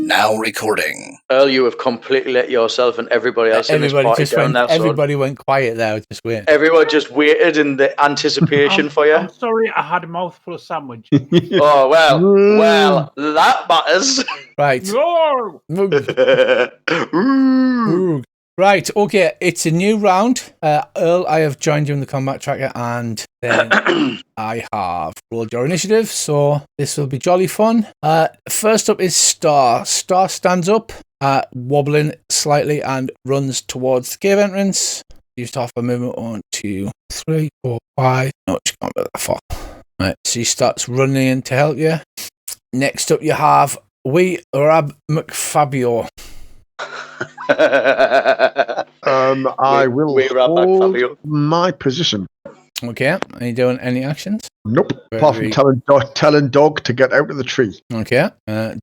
Now recording. Earl, you have completely let yourself and everybody else in this party down now. Everybody went quiet there, just waiting. Everyone just waited in the anticipation for you. I'm sorry, I had a mouthful of sandwich. Oh, well, that matters. Right. No! Right, okay, it's a new round. Earl, I have joined you in the combat tracker, and then I have rolled your initiative, so this will be jolly fun. First up is Star. Star stands up, wobbling slightly, and runs towards the cave entrance. Used half a movement. 1, 2, 3, 4, 5. No, she can't go that far. Right, so she starts running in to help you. Next up, you have Wee Rab McFabio. I will hold my position. Okay, are you doing any actions? Nope, apart from telling Dog to get out of the tree. Okay,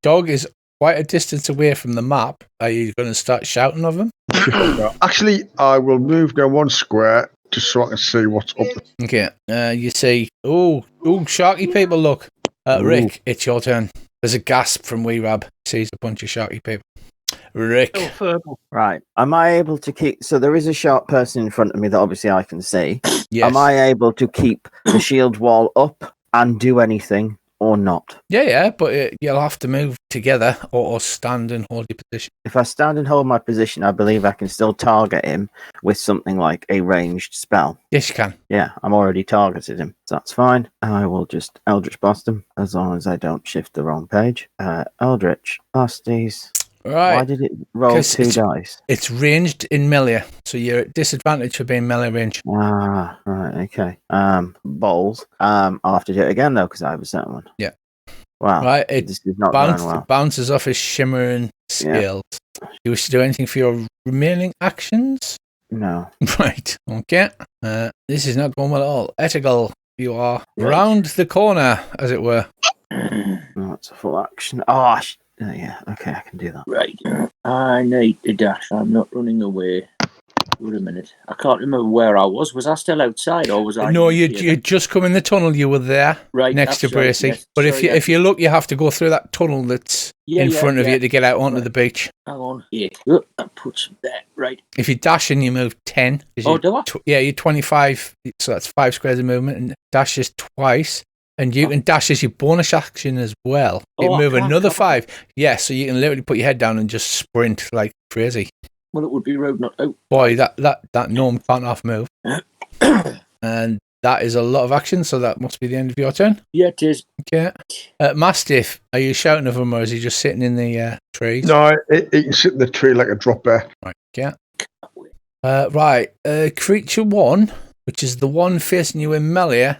Dog is quite a distance away from the map. Are you going to start shouting of him? Actually, I will move down one square just so I can see what's up there. Okay, you see, oh, sharky people, look. Rick, it's your turn. There's a gasp from Wee Rab. Sees a bunch of sharky people. Rick. Right. Am I able to keep... So there is a sharp person in front of me that obviously I can see. Yes. Am I able to keep the shield wall up and do anything or not? Yeah, but you'll have to move together or stand and hold your position. If I stand and hold my position, I believe I can still target him with something like a ranged spell. Yes, you can. Yeah, I'm already targeted him. So that's fine. I will just Eldritch Blast him as long as I don't shift the wrong page. Eldritch Blasties. Right. Why did it roll 2 dice? It's ranged in melee, so you're at disadvantage for being melee range. Ah, right, okay. Bowls. I'll have to do it again though because I have a certain one. Yeah. Wow. Right. This is not going well. Bounces off his shimmering scales. Yeah. Do you wish to do anything for your remaining actions? No. Right. Okay. This is not going well at all. Etigal, you are round the corner, as it were. Oh, it's a full action. Oh, yeah, okay, I can do that. Right. I need to dash. I'm not running away. Wait a minute. I can't remember where I was. Was I still outside or was I... No, you just come in the tunnel. You were there next to Bracey. Yes. But if you look, you have to go through that tunnel that's in front of you to get out onto the beach. Hang on. Yeah. Oh, that puts that right. If you dash and you move 10. Oh, do I? You're 25, so that's 5 squares of movement, and dashes twice. And you can dash as your bonus action as well. You can move another 5. Yeah, so you can literally put your head down and just sprint like crazy. Well, it would be road not out. Boy, that gnome can't half move. And that is a lot of action, so that must be the end of your turn. Yeah, it is. Okay. Mastiff, are you shouting of him or is he just sitting in the trees? No, he can sit in the tree like a drop bear. Right, yeah. Creature 1, which is the one facing you in melee,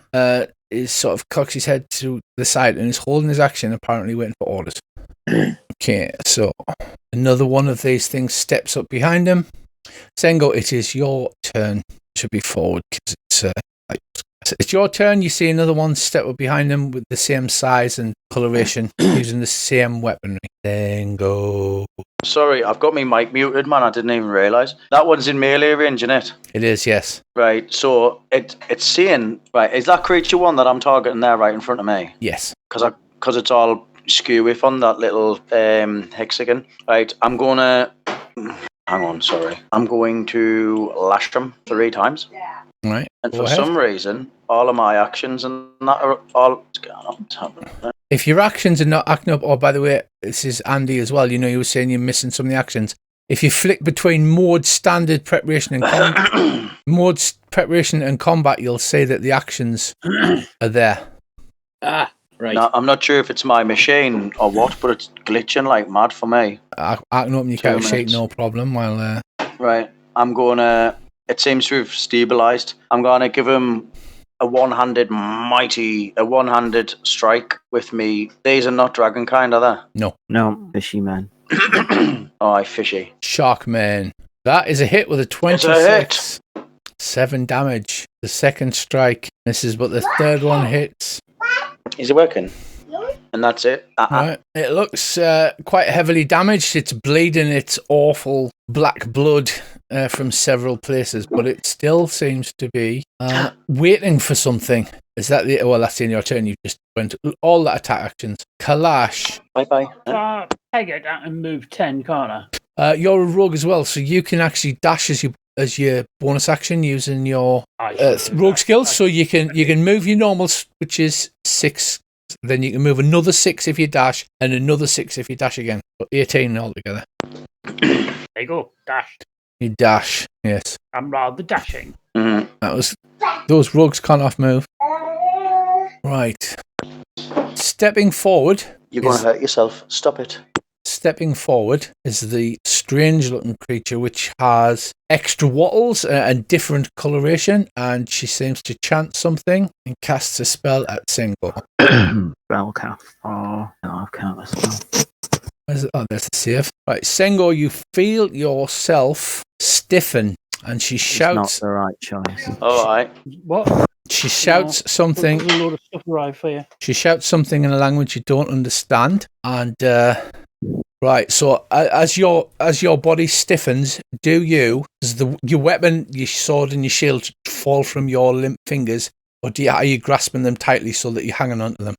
is sort of cocks his head to the side and is holding his action, apparently waiting for orders. Okay, so another one of these things steps up behind him. Sengo, it is your turn. Should be forward because it's your turn. You see another one step up behind him with the same size and coloration, using the same weaponry. Sengo. Sorry, I've got my mic muted, man. I didn't even realise. That one's in melee range, isn't it? It is, yes. Right, so it's saying, right, is that creature 1 that I'm targeting there right in front of me? Yes. Because it's all skew with on that little hexagon. Right, I'm going to... Hang on, sorry. I'm going to lash him 3 times. Yeah. Right. And for some reason, all of my actions and that are all... What's happening? If your actions are not acting up, or by the way, this is Andy as well, you know, you were saying you're missing some of the actions. If you flick between mode, standard, preparation, and mode, preparation, and combat, you'll see that the actions are there. Ah, right. Now, I'm not sure if it's my machine or what, but it's glitching like mad for me. I can open your character sheet, no problem. While Right, I'm going to... It seems to have stabilised. I'm going to give him a one-handed strike with me. These are not dragon kind, are they? No, fishy man. Oh, fishy. Shark man. That is a hit with a 26. 7 damage. The second strike misses, but the third one hits. Is it working? And that's it. Right. It looks quite heavily damaged. It's bleeding. It's awful black blood from several places, but it still seems to be waiting for something. Is that the? Well, that's in your turn. You just went all that attack actions. Kalash, Bye. Peg it out and move 10, can't I? you're a rogue as well, so you can actually dash as your bonus action using your rogue skills. So you can move your normal, which is 6. Then you can move another 6 if you dash, and another 6 if you dash again. So 18 altogether. There you go. Dash. You dash, yes. I'm rather dashing. Mm-hmm. That was those rogues can't off move. Right. Stepping forward. You're going to hurt yourself. Stop it. Stepping forward is the strange-looking creature, which has extra wattles and different coloration, and she seems to chant something and casts a spell at Single. Spell cast. Oh, no, I've cast a spell. Oh, there's the save. Right, Sengo, you feel yourself stiffen, and she shouts. It's not the right choice. All right. What? She shouts something. There's a load of stuff arrived for you. She shouts something in a language you don't understand, and right. So as your body stiffens, does your weapon, your sword, and your shield fall from your limp fingers, or are you grasping them tightly so that you're hanging onto them?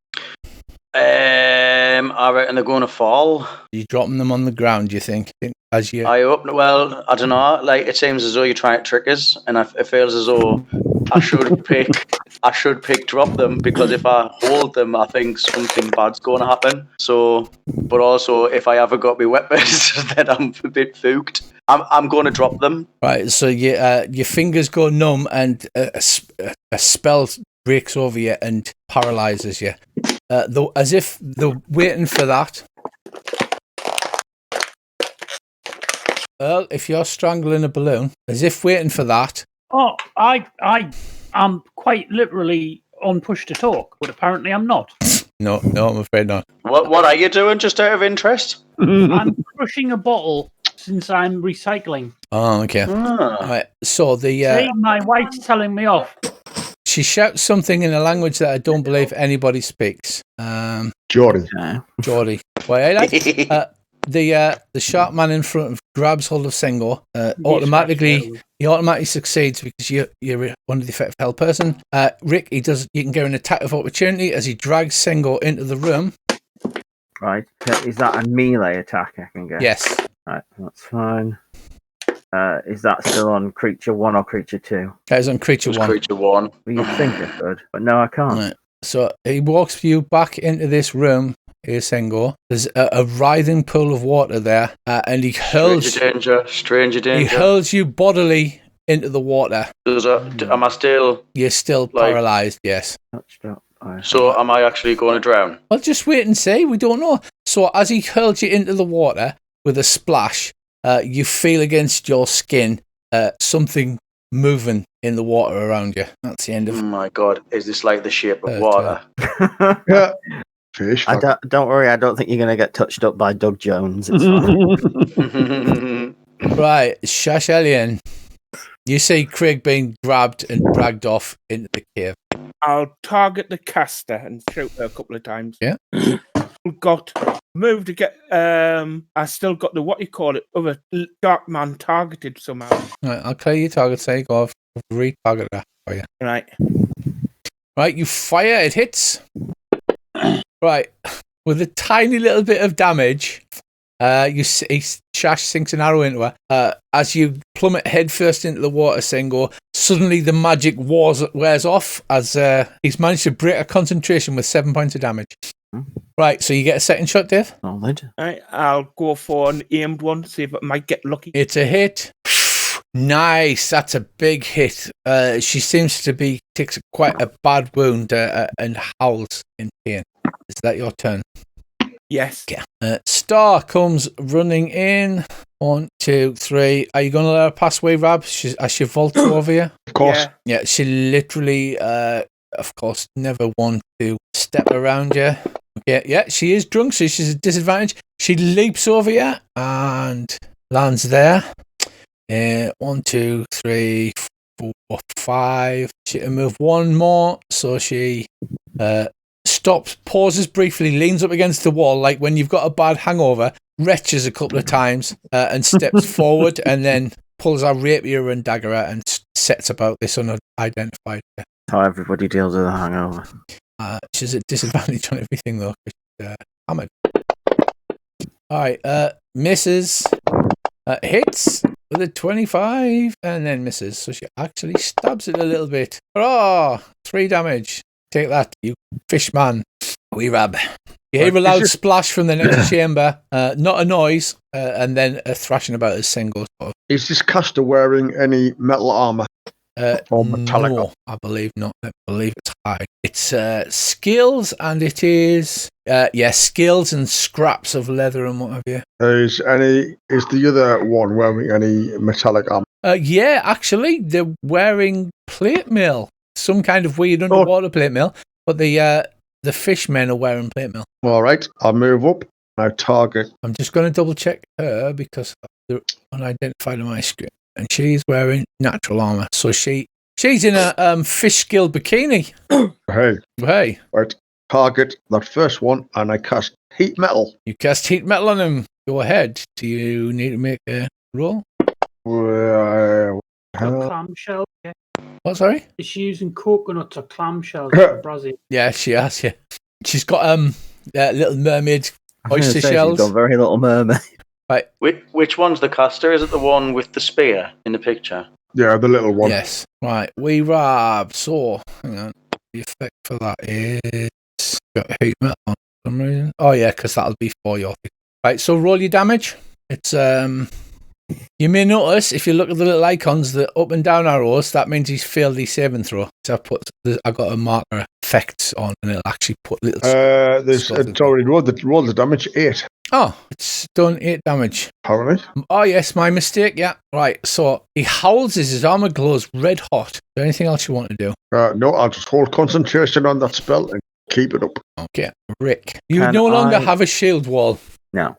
I reckon they're going to fall. Are you dropping them on the ground? Do you think? I hope. Well, I don't know. Like, it seems as though you're trying to trick us, and it feels as though I should pick drop them, because if I hold them, I think something bad's going to happen. So, but also if I ever got my weapons, then I'm a bit fooked. I'm going to drop them. Right. So your fingers go numb, and a spell breaks over you and paralyzes you. Though, as if they're waiting for that. Earl, if you're strangling a balloon, as if waiting for that. Oh, I am quite literally on push to talk, but apparently I'm not. No, I'm afraid not. What are you doing, just out of interest? I'm crushing a bottle since I'm recycling. Oh, okay. Right. So See, my wife's telling me off. She shouts something in a language that I don't believe anybody speaks. Geordie. Geordie. Why, the sharp man in front grabs hold of Sengo. He automatically succeeds because you're under the effect of hell person. Rick, you can get an attack of opportunity as he drags Sengo into the room. Right. Is that a melee attack I can get? Yes. Right, that's fine. Is that still on creature 1 or creature 2? That is on creature 1. Creature 1. Well, you'd think I could, but no, I can't. Right. So he walks you back into this room. Here's Sengo. There's a writhing pool of water there, and he hurls. Stranger danger. He hurls you bodily into the water. Am I still? You're still paralyzed. Yes. Touched up. So am I actually going to drown? Well, just wait and see. We don't know. So as he hurls you into the water with a splash, you feel against your skin something moving in the water around you. That's the end of. Oh my God! Is this like the shape of water? Yeah. Fish. Don't worry, I don't think you're going to get touched up by Doug Jones. It's fine. Right, Shashalian. You see Craig being grabbed and dragged off into the cave. I'll target the caster and shoot her a couple of times. Yeah. Got moved to get. I still got the other dark man targeted somehow. Right, I'll clear your target. Say go off. Retarget that for you. Right. Right, you fire. It hits. Right, with a tiny little bit of damage, Shash sinks an arrow into her. As you plummet headfirst into the water, Sengo, suddenly the magic wears off as he's managed to break a concentration with 7 points of damage. Right, so you get a second shot, Dave? Solid. Right, I'll go for an aimed one, see if I might get lucky. It's a hit. Nice, that's a big hit. She seems to takes quite a bad wound and howls in pain. Is that your turn? Yes. Yeah. Star comes running in. 1, 2, 3. Are you going to let her pass away, Rab? As she vaults over you? Of course. Yeah, she literally, of course, never want to step around you. Okay, yeah, she is drunk, so she's at a disadvantage. She leaps over you and lands there. 1, 2, 3, 4, 5. She can move one more, so she stops, pauses briefly, leans up against the wall, like when you've got a bad hangover, retches a couple of times, and steps forward, and then pulls her rapier and dagger out and sets about this unidentified How everybody deals with a hangover. She's at disadvantage on everything though. Hammered. All right. Misses. Hits with a 25 and then misses. So she actually stabs it a little bit. Oh, 3 damage. Take that, you fish man. We rab. You hear a loud splash from the next chamber. Not a noise, and then a thrashing about as Sen goes off. Is this caster wearing any metal armor? Or metallic? No, I believe not. I believe it's high. It's skills, and it is skills and scraps of leather and what have you. Is the other one wearing any metallic armor? Yeah, actually, they're wearing plate mail, some kind of weird underwater plate mail. But the fishmen are wearing plate mail. All right, I'll move up. I target. I'm just going to double check her because they're unidentified on my screen. And she's wearing natural armor. So she's in a fish skill bikini. Hey. Right. Target that first one, and I cast heat metal. You cast heat metal on him. Go ahead. Do you need to make a roll? Clamshell. Yeah. What, sorry? Is she using coconuts or clamshells for Brazil? Yeah, she has, yeah. She's got little mermaid oyster shells. She's got very little mermaid. Right. Which one's the caster? Is it the one with the spear in the picture? Yeah, the little one. Yes. Right. We rob. So, hang on. The effect for that is got heat metal on for some reason. Oh yeah, because that'll be for your thing. Right. So roll your damage. It's You may notice if you look at the little icons, the up and down arrows. That means he's failed his saving throw. So I got a marker effects on, and it'll actually put little. It's already rolled the damage 8. Oh, it's done 8 damage. Apparently. Oh, yes, my mistake. Yeah, right. So he howls as his armor glows red hot. Is there anything else you want to do? No, I'll just hold concentration on that spell and keep it up. Okay, Rick. You no longer have a shield wall. No.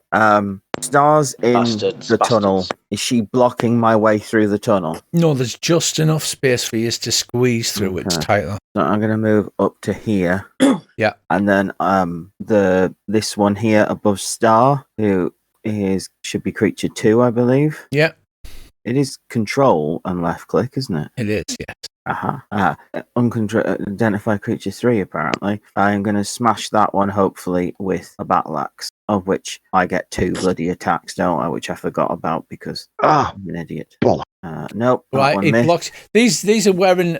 Stars in the tunnel. Is she blocking my way through the tunnel? No, there's just enough space for you to squeeze through. Okay. It's tighter. So I'm going to move up to here. Yeah. And then this one here above Star, who should be creature 2, I believe. Yeah. It is control and left click, isn't it? It is, yes. Identify creature 3, apparently. I'm going to smash that one, hopefully, with a battle axe, of which I get 2 bloody attacks, don't I? Which I forgot about because I'm an idiot. Nope. Right, it blocks. These are wearing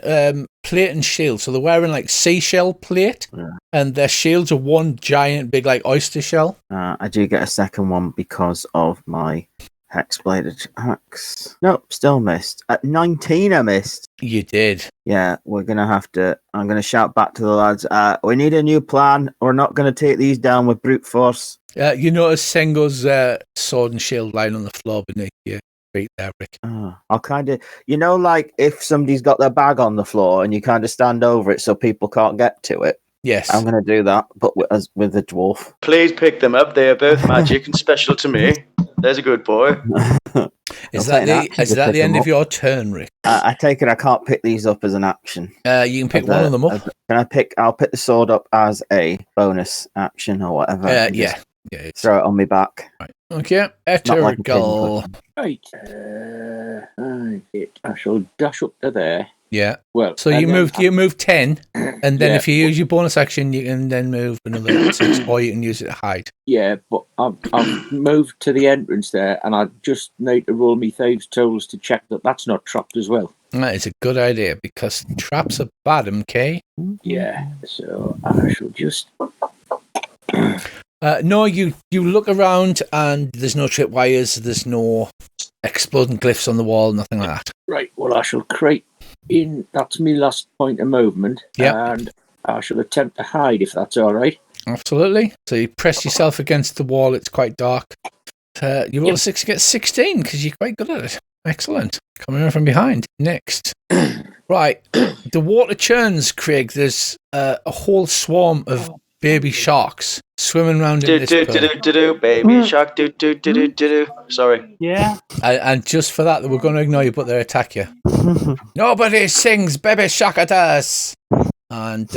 plate and shield, so they're wearing like seashell plate, and their shields are one giant big like oyster shell. I do get a second one because of my Hexbladed axe. Nope, still missed. At 19 I missed. You did. Yeah, I'm going to shout back to the lads, we need a new plan. We're not going to take these down with brute force. You notice Sengo's sword and shield lying on the floor beneath you. Feet there, Rick. I'll kind of, like if somebody's got their bag on the floor and you kind of stand over it so people can't get to it. Yes. I'm going to do that, but with the dwarf. Please pick them up. They are both magic and special to me. There's a good boy. Is that the end of your turn, Rick? I take it I can't pick these up as an action. You can pick one of them up. I'll pick the sword up as a bonus action or whatever. Yeah. Throw it on my back. Right. Okay. Eterigal. Right. I shall dash up to there. Yeah. Well, so you move 10, and then if you use your bonus action, you can then move another 6, or you can use it to hide. Yeah, but I've moved to the entrance there, and I just need to roll me thieves' tools to check that that's not trapped as well. That is a good idea because traps are bad, okay? Yeah. So I shall just. No, you look around and there's no tripwires, there's no exploding glyphs on the wall, nothing like that. Right. Well, I shall create in. That's my last point of movement. Yeah. And I shall attempt to hide if that's all right. Absolutely. So you press yourself against the wall. It's quite dark. You roll a 6, you get 16 because you're quite good at it. Excellent. Coming in from behind. Next. Right. The water churns, Craig. There's a whole swarm of baby sharks swimming around in this pool. Baby shark, Sorry. Yeah. And just for that, we're going to ignore you, but they attack you. Nobody sings baby shark at us. And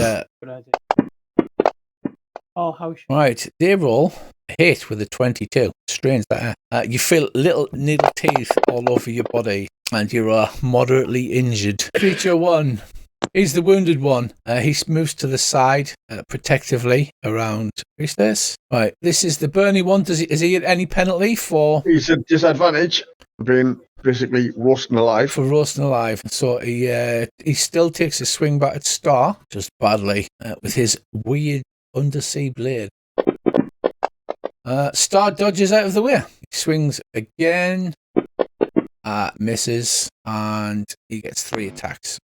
right, they roll a hit with a 22. Strange that. You feel little needle teeth all over your body, and you're moderately injured. Creature 1. He's the wounded one. He moves to the side protectively around this. Right, this is the Bernie one. Is he at any penalty for? He's at disadvantage, being basically roasting alive. For roasting alive. So he still takes a swing back at Star, just badly, with his weird undersea blade. Star dodges out of the way. He swings again, misses, and he gets 3 attacks.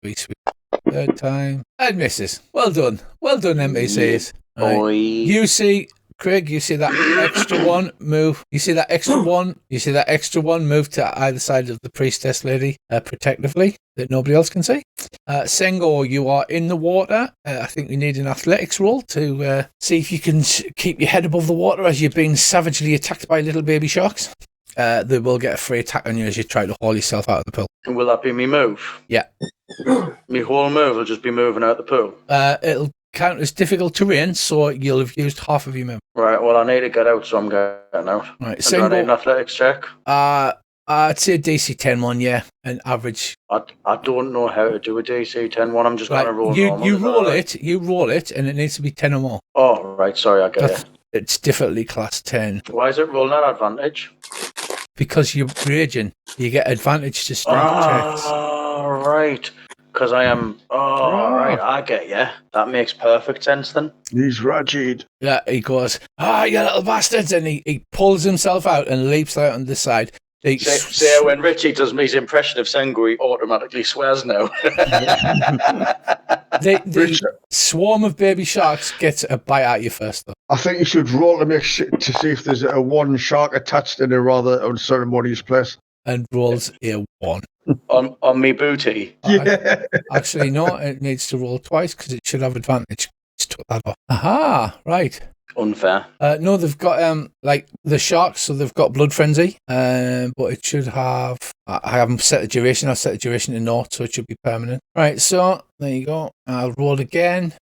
Third time, and misses. Well done, NPCs. Boy. You see, Craig, you see that extra one move. You see that extra one move to either side of the priestess lady protectively that nobody else can see. Sengo, you are in the water. I think we need an athletics roll to see if you can keep your head above the water as you're being savagely attacked by little baby sharks. They will get a free attack on you as you try to haul yourself out of the pool. And will that be me move? Yeah. Me whole move will just be moving out the pool. It'll count as difficult terrain, so you'll have used half of your move. Right, well, I need to get out, so I'm getting out. Right, Do I need an athletics check? I'd say DC 10 one, yeah, an average. I don't know how to do a DC 10 one. I'm just going to roll normal. You roll it, and it needs to be 10 or more. Oh, right, sorry, I get it. It's definitely class 10. Why is it rolling at advantage? Because you're raging. You get advantage to strength checks. Oh, right. Because I am... Oh, right, I get you. That makes perfect sense then. He's raged. Yeah, he goes, you little bastards, and he pulls himself out and leaps out on the side. See when Richie does his impression of Sengu, he automatically swears now. The swarm of baby sharks gets a bite at you first, though. I think you should roll to to see if there's a 1 shark attached in a rather unceremonious place. And rolls a 1. on me booty? Yeah. Actually, no, it needs to roll twice because it should have advantage. Just took that off. Aha, right. Unfair. No, they've got like the sharks, so they've got blood frenzy. But it should have. I haven't set the duration. I've set the duration to 0, so it should be permanent. Right, so there you go. I'll roll again.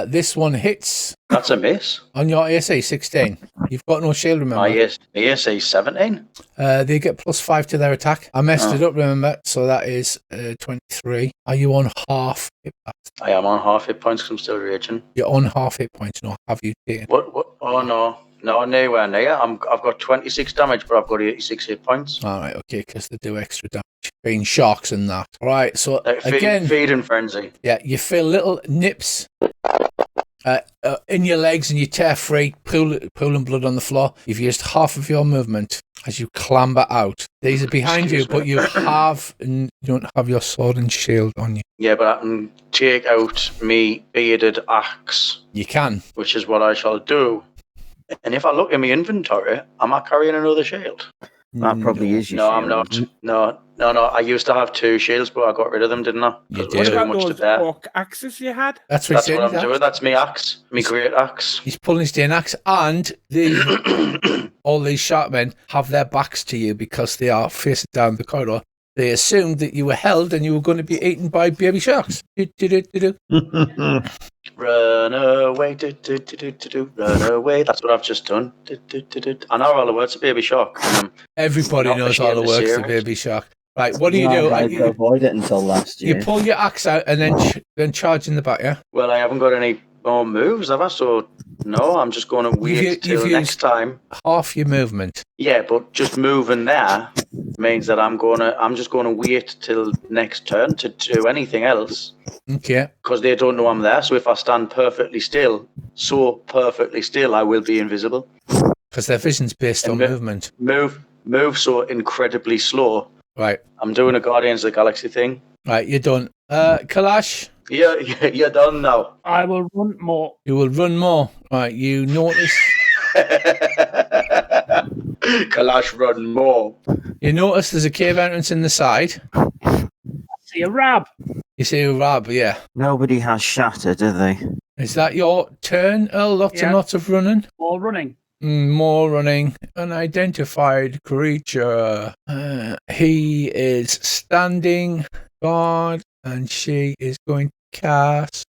This one hits. That's a miss. On your AC 16. You've got no shield, remember? My AC 17. They get +5 to their attack. I messed it up, remember? So that is 23. Are you on half hit points? I am on half hit points because I'm still raging. You're on half hit points, no? Have you taken? What? Oh, no. No, nowhere near. I've got 26 damage, but I've got 86 hit points. All right, okay, because they do extra damage. Being sharks and that. All right, so again... Feed and frenzy. Yeah, you feel little nips in your legs and you tear free, pooling blood on the floor. You've used half of your movement as you clamber out. These are behind you, but you don't have your sword and shield on you. Yeah, but I can take out me bearded axe. You can. Which is what I shall do. And if I look in my inventory, am I carrying another shield? That probably is your No, shield. I'm not. No. I used to have 2 shields, but I got rid of them, didn't I? You Because it was too much to bear. Orc axes you had? That's what I'm doing. That's me axe. Me great axe. He's pulling his Dane axe, and all these shark men have their backs to you because they are facing down the corridor. They assumed that you were held and you were going to be eaten by baby sharks. Run away, run away. That's what I've just done. I know all the words of baby shark. Everybody knows all the words of baby shark. Right, what do you do? I tried to avoid it until last year. You pull your axe out and then charge in the back, yeah? Well, I haven't got any more moves, have I? So, no, I'm just going to wait till next time. Half your movement. Yeah, but just moving there means that I'm just going to wait till next turn to do anything else. Okay. Because they don't know I'm there. So if I stand perfectly still, I will be invisible. Because their vision's based on movement. Move so incredibly slow. Right. I'm doing a Guardians of the Galaxy thing. Right, you're done. Kalash? Yeah, you're done now. I will run more. You will run more. Right, you notice... Kalash run more. You notice there's a cave entrance in the side. I see a rab. You see a rab, yeah. Nobody has shatter, do they? Is that your turn, Earl? Lots and lots of running? More running. More running. Unidentified creature. He is standing guard, and she is going to cast.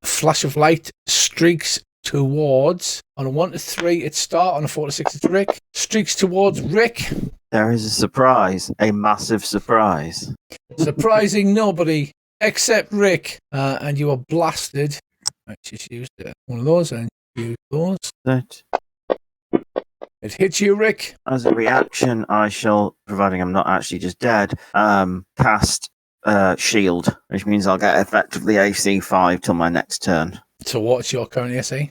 A flash of light streaks towards. On a 1 to 3, it's Star. On a 4 to 6, it's Rick. Streaks towards Rick. There is a surprise. A massive surprise. Surprising nobody. except Rick, and you are blasted. Right, just use one of those and use those. That It hits you, Rick. as a reaction, I shall, providing I'm not actually just dead, cast shield, which means I'll get effectively AC 5 till my next turn. So what's your current AC?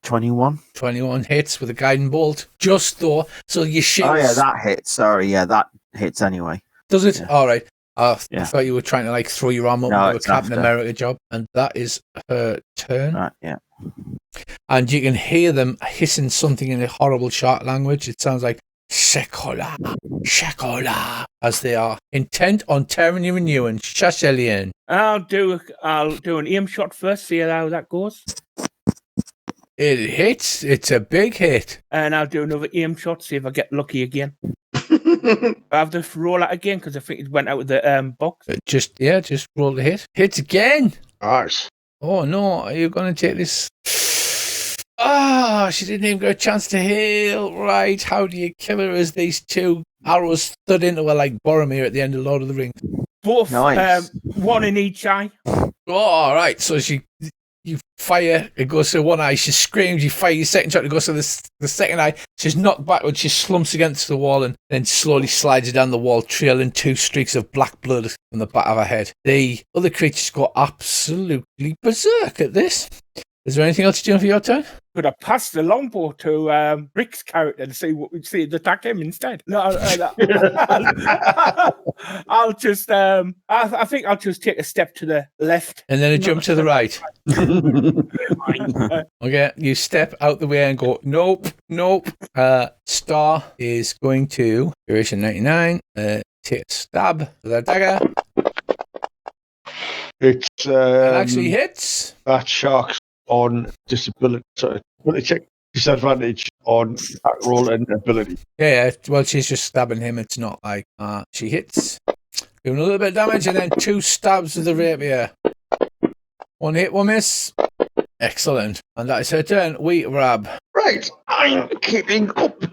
21. 21 hits with a guiding bolt. Just though, so you shoot. Oh yeah, that hits. Sorry, yeah, that hits anyway. Does it? Yeah. All right. I Yeah. thought you were trying to like throw your arm up No, and do a it's Captain after. America job, and that is her turn. Right, yeah. And you can hear them hissing something in a horrible shark language. It sounds like Shekola, Shekola, as they are intent on tearing you a new one. Shashelien. I'll do an aim shot first, see how that goes. It hits. It's a big hit. And I'll do another aim shot, see if I get lucky again. I have to roll that again because I think it went out of the box. Just roll the hit. Hits again. Nice. Oh no, are you going to take this? Ah, she didn't even get a chance to heal. Right, how do you kill her as these two arrows thud into her like Boromir at the end of Lord of the Rings? Both, Nice. one in each eye. Oh, all right, so you fire, it goes to one eye, she screams, you fire your second shot, it goes to the second eye, she's knocked backwards, she slumps against the wall and then slowly slides down the wall, trailing 2 streaks of black blood from the back of her head. The other creatures go absolutely berserk at this. Is there anything else you're doing for your turn? Could I pass the longbow to Rick's character and see what we'd see to attack him instead? No, I'll just. I think I'll just take a step to the left. And then a jump to the right. Okay, you step out the way and go, nope. Star is going to, duration 99, take a stab with a dagger. It's It actually hits. that shark's on disability. Sorry, will it check disadvantage on attack roll and ability? Yeah, well, she's just stabbing him. It's not like she hits. Doing a little bit of damage and then 2 stabs with the rapier. 1 hit, 1 miss. Excellent. And that is her turn. Wheat Rab. Right, I'm keeping up.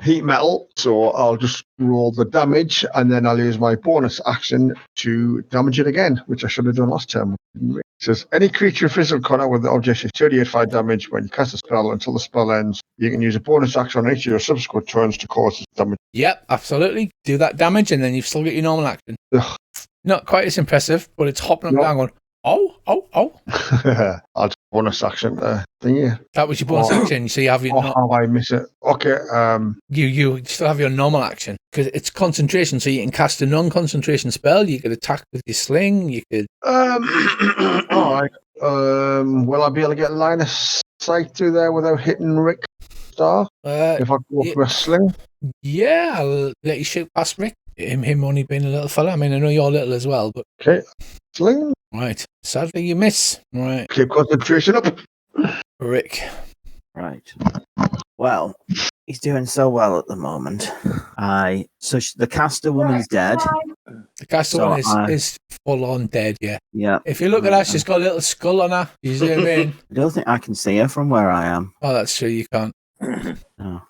Heat metal, so I'll just roll the damage and then I'll use my bonus action to damage it again, which I should have done last time. It says any creature physical contact with the object is 38 fire damage when you cast a spell until the spell ends. You can use a bonus action on each of your subsequent turns to cause this damage. Yep, absolutely. Do that damage and then you've still got your normal action. Ugh. Not quite as impressive, but it's hopping up and down going, oh. I'll do bonus action thingy. That was your bonus action. So you have your How I miss it? Okay. you still have your normal action because it's concentration. So you can cast a non-concentration spell. You could attack with your sling. You could. All right. Will I be able to get line of sight through there without hitting Rick Star? If I go for a sling? Yeah, I'll let you shoot past Rick. Him only being a little fella. I mean, I know you're little as well, but Okay. Sling. right. Sadly, you miss. Right, Keep concentration up. Rick. Right. Well, he's doing so well at the moment. So the caster woman's dead. The caster So one is full on dead. Yeah. Yeah. If you look at her, she's got a little skull on her. You see what I mean? I don't think I can see her from where I am. Oh, that's true. You can't. No.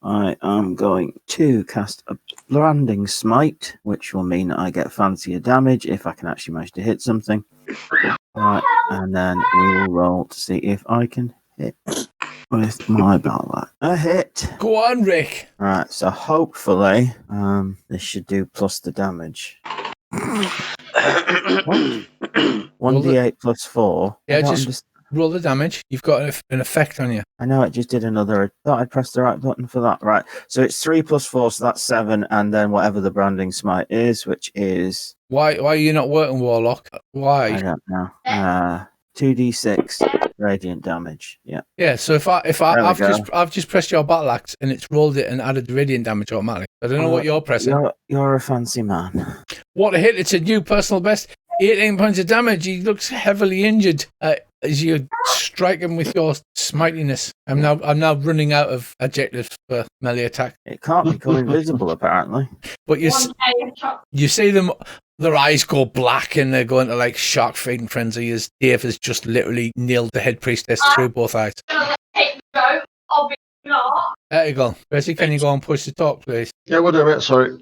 I am going to cast a branding smite, which will mean that I get fancier damage if I can actually manage to hit something. Right, and then we will roll to see if I can hit with my battle. A hit. Go on, Rick. Right, so hopefully this should do plus the damage. 1d8 plus 4. Yeah, just roll the damage. You've got an effect on you. I know it just did another. I thought I'd pressed the right button for that. Right. So it's 3 plus 4, so that's 7, and then whatever the branding smite is, which is. Why are you not working, Warlock? Why? I don't know. 2d6 radiant damage. Yeah. Yeah. So I've just pressed your battle axe and it's rolled it and added the radiant damage automatically. I don't know what you're pressing. You're a fancy man. What a hit! It's a new personal best. 18 points of damage. He looks heavily injured as you strike him with your smitiness. I'm now running out of adjectives for melee attack. It can't become invisible, apparently. But you see them, their eyes go black and they're going to like shark feeding frenzy as Dave has just literally nailed the head priestess through both eyes. There you go. Bessie, can you go and push the talk, please? Yeah, we'll do it. Sorry.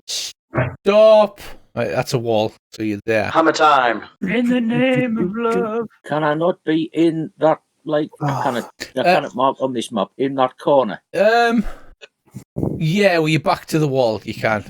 Stop. Right, that's a wall, so you're there. Hammer time. In the name of love. Can I not be in that, like, I cannot mark on this map, in that corner? Yeah, well, you're back to the wall. You can.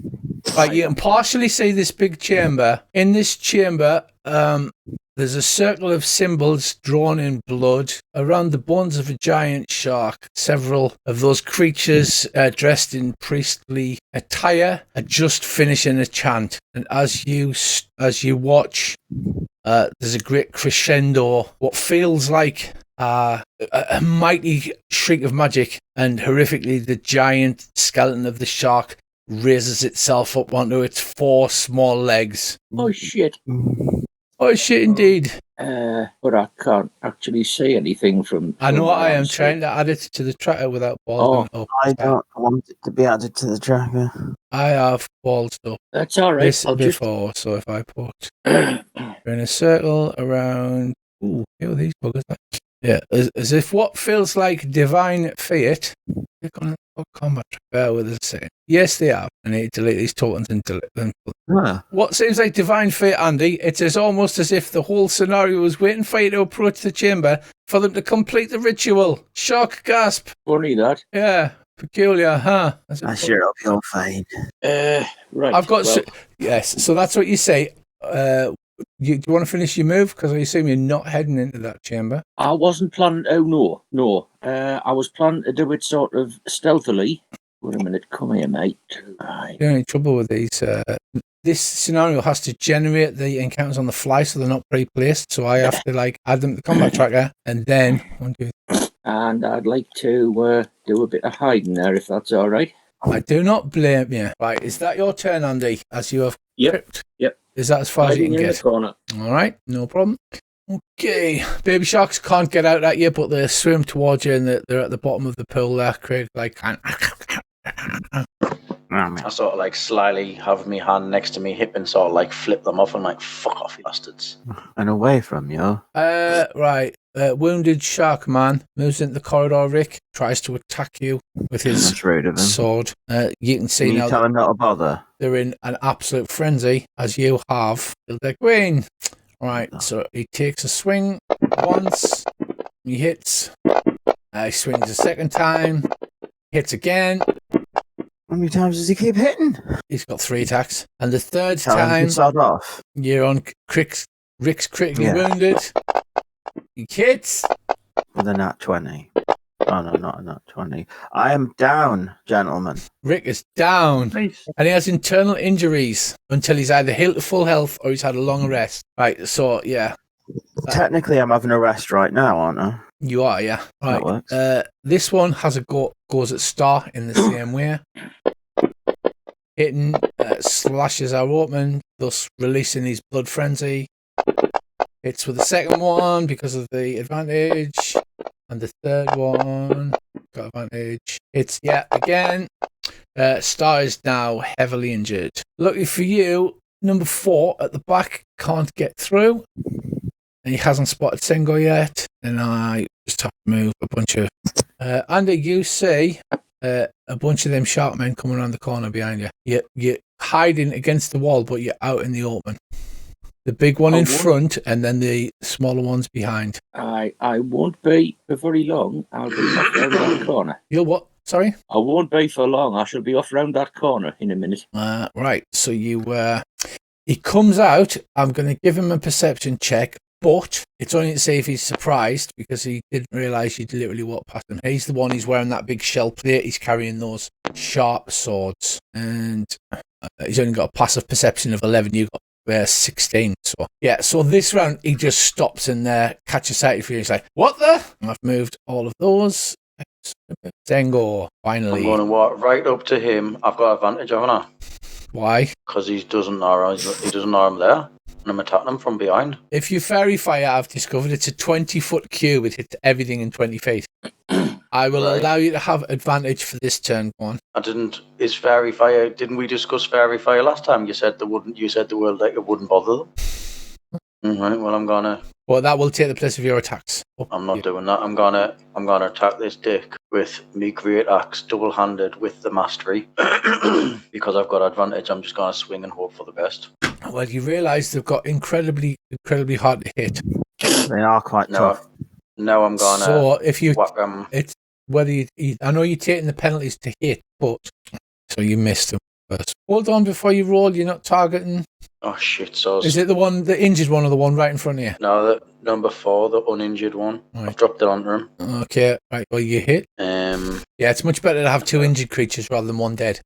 Right, you can partially see this big chamber. In this chamber, there's a circle of symbols drawn in blood around the bones of a giant shark. Several of those creatures dressed in priestly attire are just finishing a chant. And as you watch, there's a great crescendo, what feels like a mighty shriek of magic, and horrifically the giant skeleton of the shark raises itself up onto its 4 small legs. Oh, shit. Oh, shit, indeed. But I can't actually see anything from I know where I am I'm trying to add it to the tracker without balls. I don't want it to be added to the tracker. I have balls up That's all right. this I'll just... before, so if I put we're in a circle around... Ooh, here are these buggers. Yeah, as if what feels like divine fate. Click on combat tracker with a second. Yes, they have. I need to delete these tokens and delete them. What seems like divine fate, Andy, it's almost as if the whole scenario was waiting for you to approach the chamber for them to complete the ritual. Shock, gasp. Funny that. Yeah, peculiar, huh? I sure hope you're fine. Right. I've got... yes, so that's what you say. Do you want to finish your move? Because I assume you're not heading into that chamber. I wasn't planning... Oh, no. I was planning to do it sort of stealthily. Wait a minute. Come here, mate. Right. The only trouble with these... this scenario has to generate the encounters on the fly, so they're not pre-placed. So I have to add them to the combat tracker, and then... And I'd like to do a bit of hiding there, if that's all right. I do not blame you. Right, is that your turn, Andy? As you have tripped? Yep. Is that as far as you can in get? the corner. All right, no problem. Okay, baby sharks can't get out at you, but they swim towards you, and they're at the bottom of the pool there, Craig. I sort of slyly have my hand next to me hip and sort of flip them off and fuck off, you bastards. And away from you. Right. Wounded shark man moves into the corridor. Rick tries to attack you with his sword. You can see now tell him not to bother. They're in an absolute frenzy, as you have. They're green. Right, so he takes a swing once. He hits. He swings a second time. Hits again. How many times does he keep hitting? He's got 3 attacks. And the third Tell time, him to sod off. You're on Rick's critically wounded. He hits. With a nat 20. Oh, no, not a nat 20. I am down, gentlemen. Rick is down. Nice. And he has internal injuries until he's either healed to full health or he's had a long rest. Right, so, yeah. Technically, I'm having a rest right now, aren't I? You are, yeah. Right. That works. This one has a goes at star in the same way. Hitting slashes are open, thus releasing his blood frenzy. Hits with the second one because of the advantage. And the third one got advantage. Hits yet again. Star is now heavily injured. Lucky for you, number 4 at the back can't get through. And he hasn't spotted Sengo yet. And I just have to move a bunch of... Andy, you see a bunch of them shark men coming around the corner behind you. You're hiding against the wall, but you're out in the open. The big one in front, and then the smaller ones behind. I won't be for very long. I'll be off round that corner. You'll what? Sorry? I won't be for long. I shall be off round that corner in a minute. Right. So you... he comes out. I'm going to give him a perception check, but it's only to see if he's surprised, because he didn't realise you deliberately walked past him. He's the one who's wearing that big shell plate. He's carrying those sharp swords. And he's only got a passive perception of 11. You've got 16. So yeah, so this round he just stops in there, catches sight of you. He's like, what the? I've moved all of those. Sengo, finally. I'm going to walk right up to him. I've got advantage, haven't I? Why? Because he doesn't know I'm there. And I'm attacking him from behind. If you fairy fire, I've discovered it's a 20-foot cube. It hits everything in 20 feet. I will allow you to have advantage for this turn. Go on. I didn't. Is fairy fire? Didn't we discuss fairy fire last time? You said You said the world it wouldn't bother them. Right. Well, I'm gonna. Well, that will take the place of your attacks. I'm not doing that. I'm gonna attack this dick with me great axe, double-handed with the mastery. Because I've got advantage. I'm just gonna swing and hope for the best. Well, you realise they've got incredibly hard to hit. They are quite tough. No, I'm gonna. So if you, whack 'em. it's whether you, I know you're taking the penalties to hit, but so you missed them first. Hold on before you roll. You're not targeting. Oh shit! So Is it the injured one, or the one right in front of you? no, the number 4, the uninjured one. Right. I've dropped it onto him. Okay, right. Well, you hit. Yeah, it's much better to have 2 injured creatures rather than 1 dead.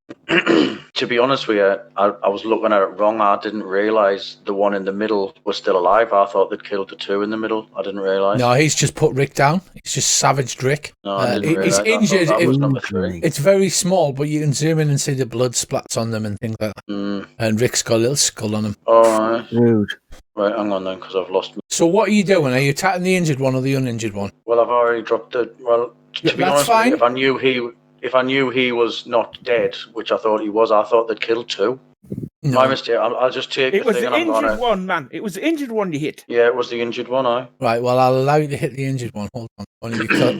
To be honest with you, I was looking at it wrong. I didn't realise the one in the middle was still alive. I thought they'd killed the 2 in the middle. I didn't realise. No, he's just put Rick down. He's just savaged Rick. No, I didn't he's realise. injured. That was number 3. It's very small, but you can zoom in and see the blood splats on them and things like that. And Rick's got a little skull on him. Alright. Rude. Right, hang on then, because I've lost. So what are you doing? Are you attacking the injured one or the uninjured one? Well, I've already dropped it. Well, to be honest, fine. If I knew he was not dead, which I thought he was, I thought they'd killed 2. No. My mistake. I'll just take It was thing the and I'm injured gonna. one, man. It was the injured one you hit. Yeah, it was the injured one. Right, well, I'll allow you to hit the injured one. Hold on.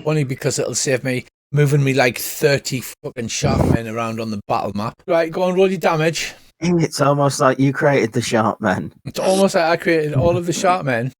Only because it'll save me moving me like 30 fucking sharp men around on the battle map. Right, go on, roll your damage. It's almost like you created the sharp men. It's almost like I created all of the sharp men.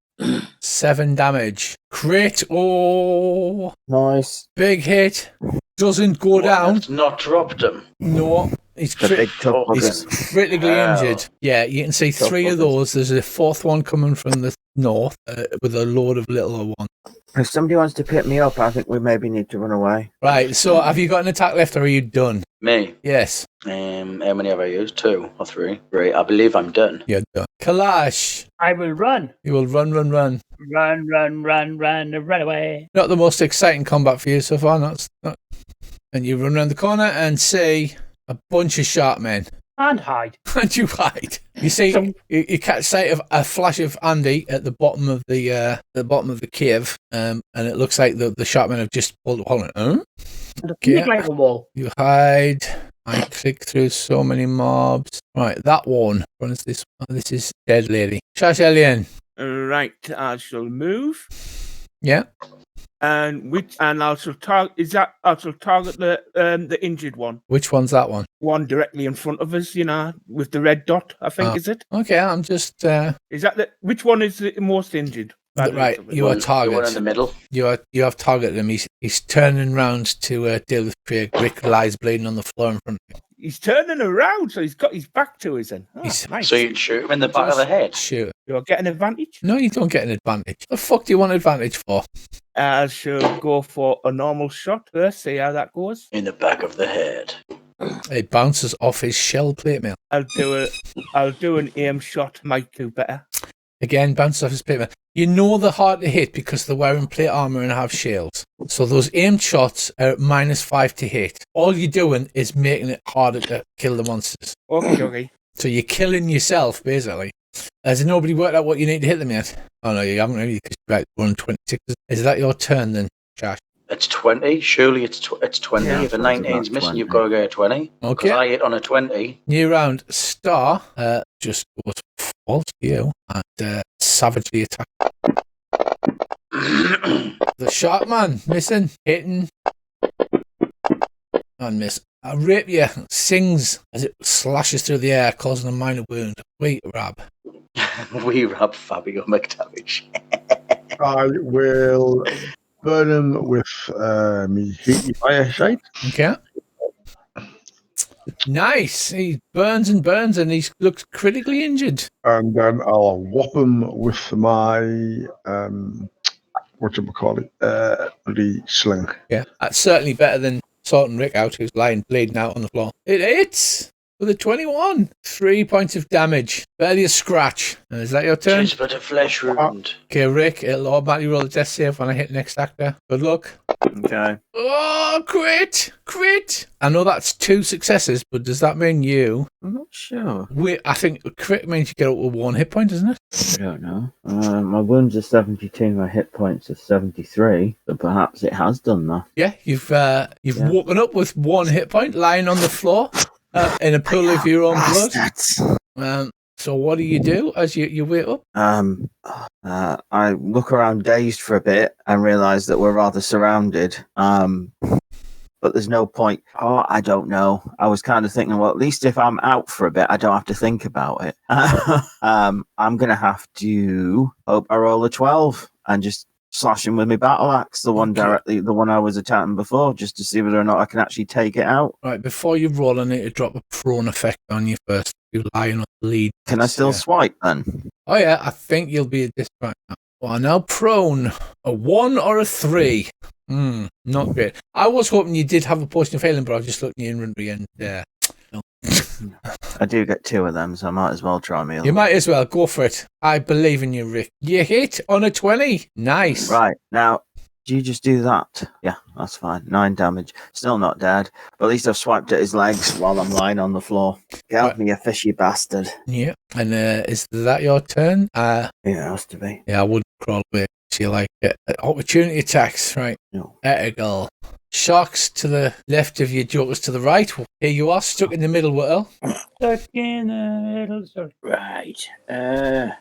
7 damage. Crit. Oh, Nice. big hit. Doesn't go down. It's not dropped him. No, he's The big tough he's buggers. critically injured. Yeah, you can see Tough 3 of buggers. those. There's a 4th one coming from the north with a load of littler ones. If somebody wants to pick me up, I think we maybe need to run away. Right, so have you got an attack left or are you done? Me. Yes, How many have I used? 2 or 3. Right, I believe I'm done. you're done. Kalash, I will run. you will run. Run away. Not the most exciting combat for you so far, not. And you run around the corner and see a bunch of sharp men. And hide. And you hide. You see, you catch sight of a flash of Andy at the bottom of the cave, and it looks like the sharp men have just pulled a hole in. Huh? Okay. Like a wall. You hide. I click through so many mobs. Right, that one. What is this? Oh, this is dead lady. Shash Alien. Right, I shall move. Yeah. And I shall target the injured one. Which one's that one? One directly in front of us, with the red dot, I think, is it? Okay, I'm just. Is that which one is the most injured? Right, you are target. The one in the middle. You have targeted him. He's turning round to deal with Craig. Rick lies bleeding on the floor in front of him. He's turning around, so he's got his back to us then. Oh, He's- nice. So you shoot him in the back of the head. Shoot. You'll get an advantage. No, you don't get an advantage. The fuck do you want advantage for? I shall go for a normal shot first, see how that goes. In the back of the head. It bounces off his shell plate mail. I'll do an aim shot, might do better. Again, bounces off his plate mail. You know they're hard to hit because they're wearing plate armor and have shields. So those aimed shots are at -5 to hit. All you're doing is making it harder to kill the monsters. Okay. So you're killing yourself, basically. Has nobody worked out what you need to hit them yet? Oh, no, you haven't really, because you're about 126. Is that your turn then, Josh? It's 20. Surely it's 20. Yeah, If a it's 19's about missing, 20. you've got to get a 20. Okay. Because I hit on a 20. New round. Star just goes false to you and savagely attack. The shark man missing, hitting, and miss. A rapier sings as it slashes through the air, causing a minor wound. Wait, Rab. We rub Fabio McTavish. I will burn him with me heaty fire shite. Okay. Nice. He burns and he looks critically injured. And then I'll whop him with my the sling. Yeah. That's certainly better than sorting Rick out, who's lying bleeding out on the floor. It hits with a 21. 3 points of damage. Barely a scratch. And is that your turn? Just but a flesh wound. Okay, Rick, it'll automatically roll a death save when I hit next actor. Good luck. Okay. Oh, crit! I know that's 2 successes, but does that mean you... I'm not sure. I think crit means you get up with 1 hit point, doesn't it? I don't know. My wounds are 72, my hit points are 73, but perhaps it has done that. Yeah, you've woken up with 1 hit point lying on the floor in a pool of your own blood. Bastards. So what do you do as you wake up? I look around dazed for a bit and realise that we're rather surrounded. but there's no point. Oh, I don't know. I was kind of thinking, well, at least if I'm out for a bit, I don't have to think about it. I'm going to have to hope I roll a 12 and just slash him with my battle axe, the one I was attacking before, just to see whether or not I can actually take it out. Right, before you roll, I need to drop a prone effect on you first. You're lying on the lead. Can I still swipe then? Oh yeah, I think you'll be at this point. Well, now prone. A 1 or a 3? Not great. I was hoping you did have a potion of healing, but I was just looking at your inventory and no. I do get 2 of them, so I might as well try me. You might as well go for it. I believe in you, Rick. You hit on a 20. Nice. Right, now, do you just do that? Yeah, that's fine. 9 damage. Still not dead, but at least I've swiped at his legs while I'm lying on the floor. Get off me, you fishy bastard. Yeah, and is that your turn? Yeah, it has to be. Yeah, I wouldn't crawl away. You like it. Opportunity attacks, right? No. Ethical. Sharks to the left of you, jokers to the right. Here you are, stuck in the middle, Whittle. Stuck in the middle, sorry. Right.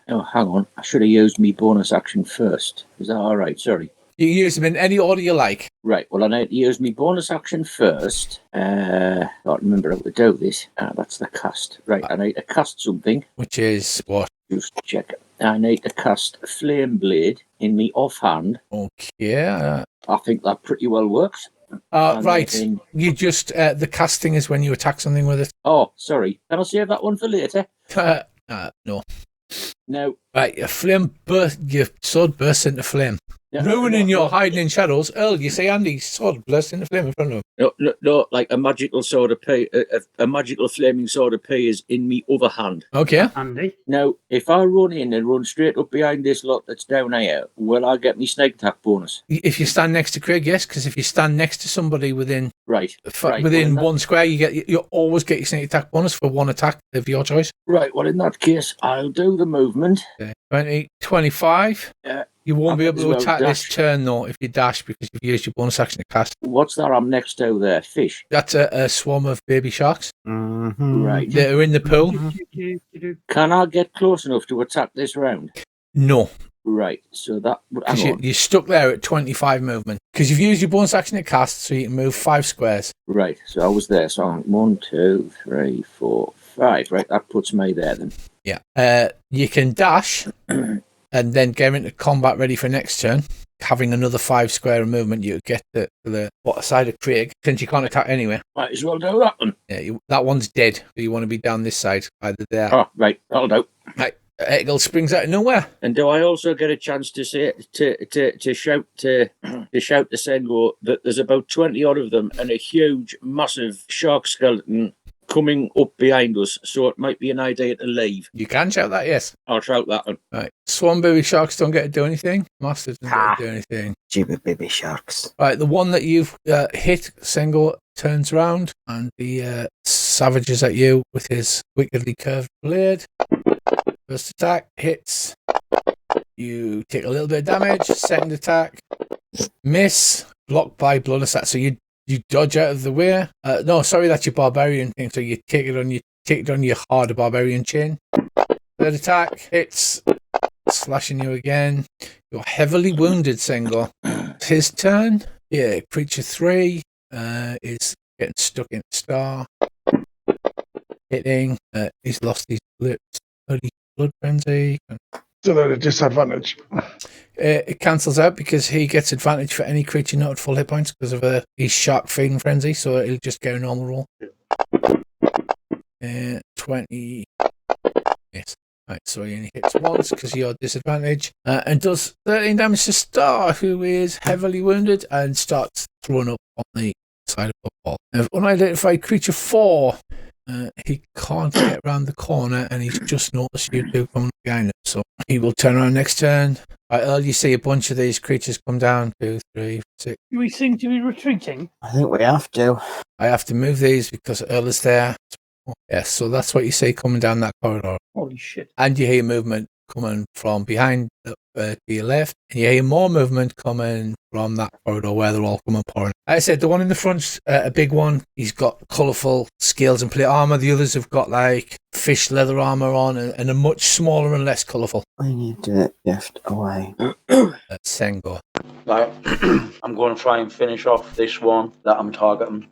Oh, hang on. I should have used my bonus action first. Is that all right? Sorry. You can use them in any order you like. Right. Well, I need to use my bonus action first. I don't remember how to do this. That's the cast. Right. I need to cast something. Which is what? Just check it. I need to cast Flame Blade in me offhand. Okay. I think that pretty well works. Right. You just the casting is when you attack something with it. Oh, sorry. Can I save that one for later? No. No. Right. Your sword bursts into flame. Ruining your hiding in shadows. Earl, you say Andy's sword bursts into flame in front of him. No, like a magical sword of P, a magical flaming sword of P is in me other hand. Okay. Andy. Now, if I run in and run straight up behind this lot that's down here, will I get me snake attack bonus? If you stand next to Craig, yes, because if you stand next to somebody within within one square, you always get your sneak attack bonus for one attack of your choice. Right. Well, in that case, I'll do the movement. Okay. 20, 25. You won't be able to attack this turn, though, if you dash, because you've used your bonus action to cast. What's that I'm next to there? Fish? That's a swarm of baby sharks. Mm-hmm. Right. They're in the pool. Can I get close enough to attack this round? No. Right, so that... Because you're stuck there at 25 movement. Because you've used your bonus action to cast, so you can move 5 squares. Right, so I was there. So 1, 2, 3, 4, 5. Right, that puts me there then. Yeah. You can dash... and then get into combat ready for next turn. Having another 5 square of movement, you get to the water side of Craig, since you can't attack anyway. Might as well do that one. Yeah, that one's dead, so you want to be down this side, either there. Oh, right, that'll do. Right, Eagle springs out of nowhere. And do I also get a chance to say to shout to Sengo that there's about 20 odd of them and a huge, massive shark skeleton coming up behind us, so it might be an idea to leave. You can shout that, yes. I'll shout that one. Right. Swan baby sharks don't get to do anything. Masters don't get to do anything. Stupid baby sharks. Right, the one that you've hit, Sengo, turns around and he savages at you with his wickedly curved blade. First attack hits. You take a little bit of damage. Second attack, miss. Blocked by blood attack. So you dodge out of the way. No, sorry, that's your barbarian thing. So you take it on your harder barbarian chain. Third attack hits, slashing you again. You're heavily wounded, Sengo. It's his turn. Yeah, creature 3 is getting stuck in the star. Hitting. He's lost his blood frenzy. Still at a disadvantage. It cancels out because he gets advantage for any creature not at full hit points because of his shark feeding frenzy, so it'll just get a normal roll. 20. Yes. Right, so he only hits once because you're at disadvantage. And does 13 damage to Star, who is heavily wounded and starts throwing up on the side of the wall. Now, unidentified creature 4. He can't get around the corner and he's just noticed you two coming behind him, so he will turn around next turn. Right, Earl, you see a bunch of these creatures come down. 2, 3, 6. Do we seem to be retreating? I think we have to. I have to move these because Earl is there. Yes, so that's what you see coming down that corridor. Holy shit. And you hear movement coming from behind to your left, and you hear more movement coming from that corridor where they're all coming pouring. Like I said, the one in the front's a big one. He's got colourful scales and plate armour. The others have got like fish leather armour on and are much smaller and less colourful. I need to shift away. Sengo. Right. I'm going to try and finish off this one that I'm targeting.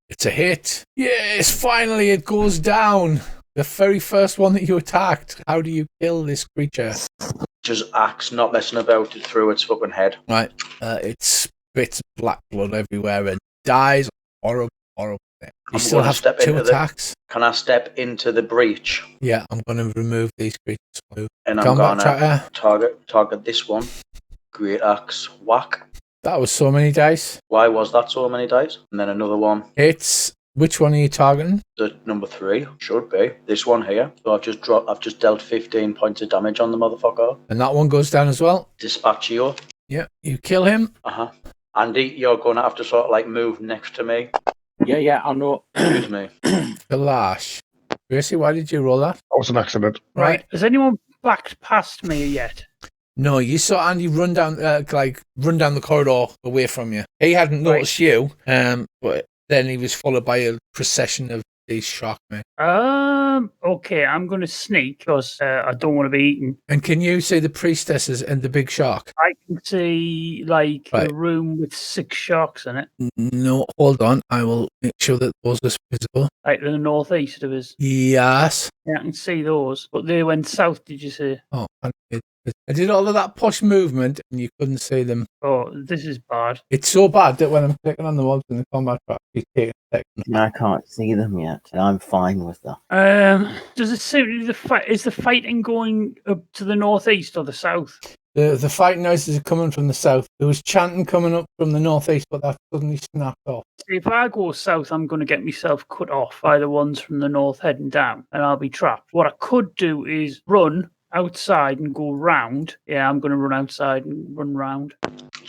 It's a hit. Yes, finally it goes down. The very first one that you attacked. How do you kill this creature? Just axe, not messing about it through its fucking head. Right. It spits black blood everywhere and dies horrible. You still have 2 attacks. Can I step into the breach? Yeah, I'm going to remove these creatures for you. And I'm going to target this one. Great axe, whack. That was so many dice. Why was that so many dice? And then another one. Which one are you targeting? The number 3 should be this one here. So I've just dealt 15 points of damage on the motherfucker. And that one goes down as well. Dispatchio. Yeah, you kill him. Andy, you're going to have to sort of like move next to me. Yeah, I know. Excuse me. Galash. Gracie, why did you roll that? That was an accident. Right. Has anyone backed past me yet? No, you saw Andy run down the corridor away from you. He hadn't noticed you, but then he was followed by a procession of these shark men. Okay, I'm going to sneak because I don't want to be eaten. And can you see the priestesses and the big shark? I can see a room with 6 sharks in it. No, hold on. I will make sure that those are visible. Like to the northeast of us. Yes. Yeah, I can see those. But they went south, did you say? Oh, I did all of that posh movement and you couldn't see them. Oh, this is bad. It's so bad that when I'm clicking on the mobs in the combat track, you take a second. I can't see them yet, and I'm fine with that. Does it seem is the fighting going up to the northeast or the south? The fighting noises are coming from the south. There was chanting coming up from the northeast, but that suddenly snapped off. See, if I go south, I'm going to get myself cut off by the ones from the north heading down, and I'll be trapped. What I could do is run outside and go round. Yeah, I'm going to run outside and run round.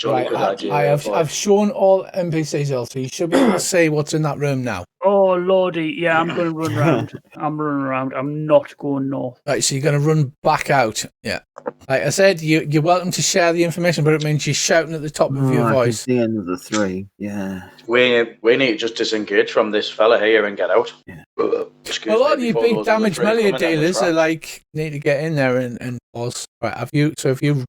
Right, I've shown all NPCs, so you should be able to see what's in that room now. Oh, lordy. Yeah, I'm going to run round. I'm running around. I'm not going north. Right, so you're going to run back out. Yeah. Like I said, you're welcome to share the information, but it means you're shouting at the top of your voice. I can see another 3. Yeah. We need to just disengage from this fella here and get out. Yeah. A lot of you big damage melee dealers are like, need to get in there and pause. Right, have you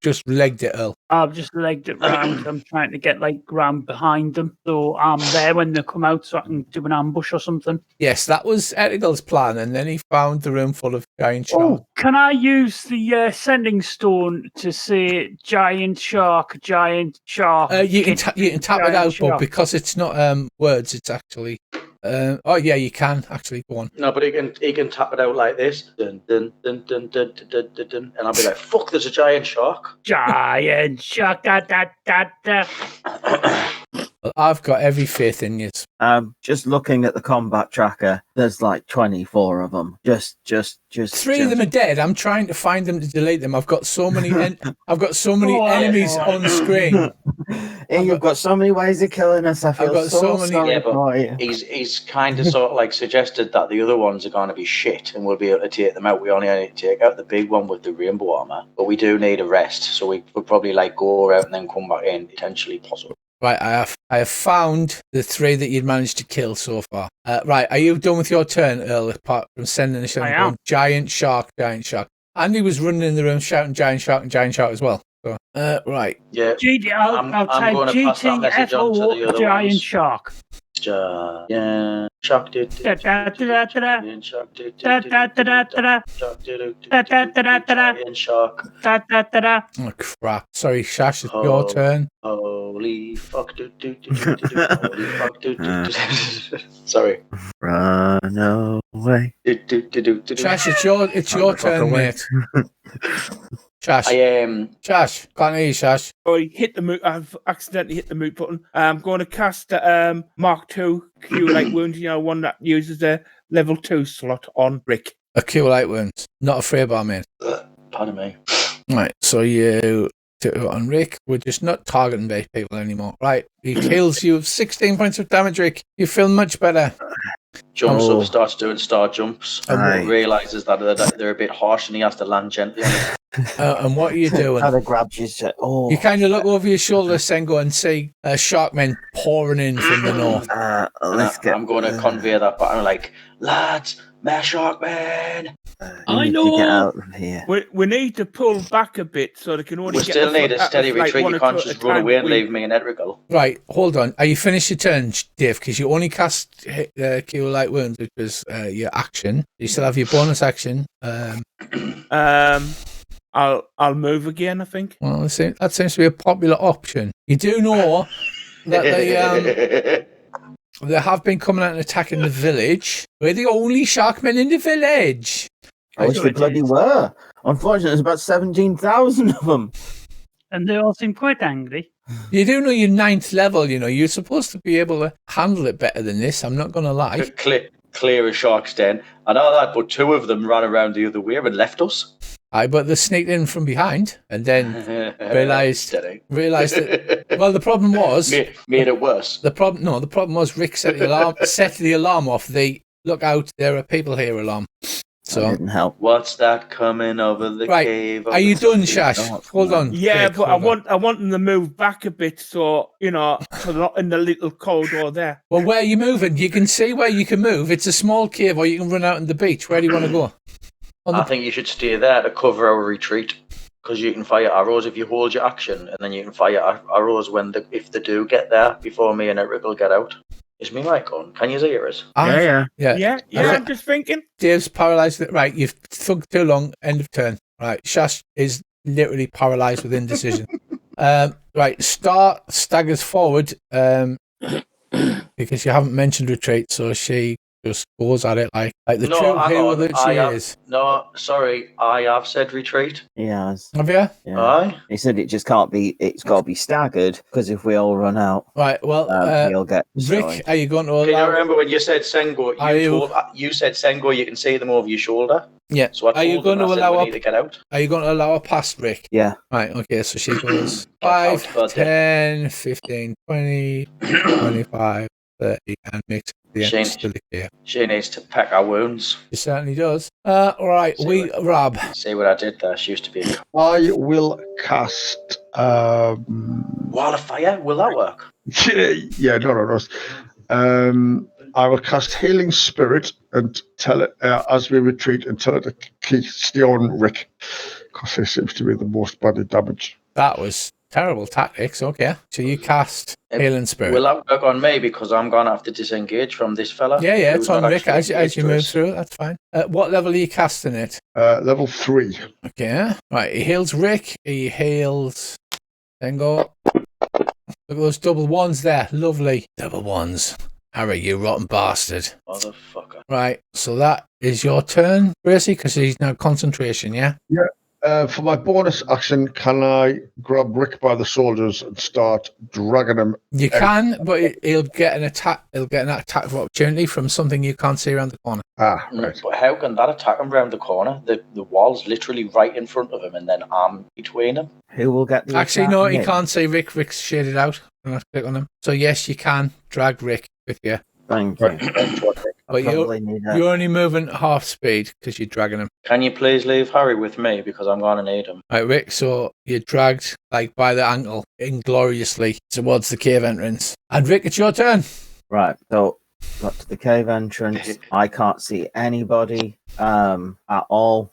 just legged it, Earl? I've just legged it round. I'm trying to get round behind them. So I'm there when they come out so I can do an ambush or something. Yes, that was Etigal's plan, and then he found the room full of giant sharks. Oh, can I use the sending stone to say giant shark, giant shark? You can tap it out, but because it's not words, it's actually... oh yeah, you can actually go on. No, but he can tap it out like this, dun, dun, dun, dun, dun, dun, dun, dun, and I'll be like, "Fuck! There's a giant shark." Giant shark. Da, da, da, da. Well, I've got every faith in you. Just looking at the combat tracker, there's like 24 of them. Just 3 of them are dead. I'm trying to find them to delete them. I've got so many. Enemies on screen. You've got so many ways of killing us. I feel so many. Yeah, but he's kind of sort of like suggested that the other ones are going to be shit, and we'll be able to take them out. We only need to take out the big one with the rainbow armor, but we do need a rest, so we would probably go out and then come back in, potentially possible. Right, I have found the 3 that you'd managed to kill so far. Right, are you done with your turn, Earl? Apart from sending a shout going, giant shark. Andy was running in the room shouting giant shark as well. So, right. Yeah. I'll type GTFO giant shark. Giant shark. Giant shark. Oh crap! Sorry, Shash, it's your turn. Holy fuck! Holy fuck! Sorry. Run away. Shash, it's your turn, mate. Shash. Shash, can't hear you, Shash. I've accidentally hit the mute button. I'm going to cast Mark II Cure Light Wound, one that uses a level 2 slot on Rick. A Cure Light Wounds. Not a free bar, mate. Pardon me. Right, so you do it on Rick. We're just not targeting base people anymore. Right, he kills you with 16 points of damage, Rick. You feel much better. Jumps Oh. up, starts doing star jumps, Aye. realizes that they're a bit harsh, and he has to land gently on it. And what are you doing? Kind of grabs you. Oh. You kind of look over your shoulder, Sengo, and see Sharkmen pouring in from the north. I'm going to convey that, but I'm like, lads, more Sharkmen. I Get know. out of here. We need to pull back a bit so they can only We get still the need a foot steady at us, like, retreat. one You or can't two at just a run time. away and We- leave me in Edrigal. Right, hold on. Are you finished your turn, Dave? Because you only cast Cure Light Wounds, which was your action. You still have your bonus action. I'll move again, I think. Well, that seems to be a popular option. You do know that they have been coming out and attacking the village. We're the only Sharkmen in the village. I wish we bloody were. Unfortunately, there's about 17,000 of them. And they all seem quite angry. You do know you're 9th level, you know. You're supposed to be able to handle it better than this. I'm not going to lie. Clear a shark's den. I know that, but 2 of them ran around the other way and left us. Aye, but they sneaked in from behind and then realised that. Well, the problem was made it worse. The problem was Rick set the alarm off. The look out, there are people here alarm. So That didn't help. What's that coming over the right. cave? Are you done, Shash? Hold on. Yeah, Rick, but hold I want them to move back a bit, so so they're not in the little corridor there. Well, where are you moving? You can see where you can move. It's a small cave, or you can run out on the beach. Where do you want to go? I think you should stay there to cover our retreat, because you can fire arrows if you hold your action, and then you can fire arrows if they do get there before me and Eric will get out. Is me mic on? Can you hear us? Yeah. I'm just thinking. Dave's paralysed. Right, you've thugged too long. End of turn. Right, Shash is literally paralysed with indecision. Right, Star staggers forward because you haven't mentioned retreat, so she just goes at it like the true hero that she is. No, sorry, I have said retreat. Yes. Have you? Yeah. Aye. He said it just can't be. It's got to be staggered because if we all run out, right. Well, he'll get destroyed. Rick, are you going to allow? Can you remember when you said Sengo? You said Sengo. You can see them over your shoulder. Yeah. So I told them, we need to get out. Are you going to allow her past, Rick? Yeah. Right. Okay. So she goes 5, 10, 15, 20, 25, 30, and makes the entrance to the cave. She needs to pack our wounds. She certainly does. Right. Rob. See what I did there? She used to be. I will cast. Wall of Fire. Will that work? Yeah, no. I will cast Healing Spirit and tell it as we retreat and tell it to stay on Rick, because he seems to be the most body damage. That was terrible tactics. Okay, so you cast Healing Spirit. Will that work on me because I'm going to have to disengage from this fella? Yeah, it's on Rick as you move through. That's fine. What level are you casting it? Level 3. Okay, right. He heals Rick. He heals. Then go. Look at those double ones there. Lovely double ones. Harry, you rotten bastard. Motherfucker. Right, so that is your turn, Gracie, because he's now concentration, yeah? Yeah. For my bonus action, can I grab Rick by the shoulders and start dragging him? You can, but he'll get an attack. He'll get an attack of opportunity from something you can't see around the corner. Right. But how can that attack him round the corner? The wall's literally right in front of him, and then I'm between him. Who will get the Actually, attack? no, he Me? can't see Rick. Rick's shaded out. I'm going to click on him. So yes, you can drag Rick with you. Thank you. But you're only moving half speed because you're dragging him. Can you please leave Harry with me because I'm going to need him? Right, Rick, so you're dragged by the ankle ingloriously towards the cave entrance. And Rick, it's your turn. Right, so got to the cave entrance. I can't see anybody at all.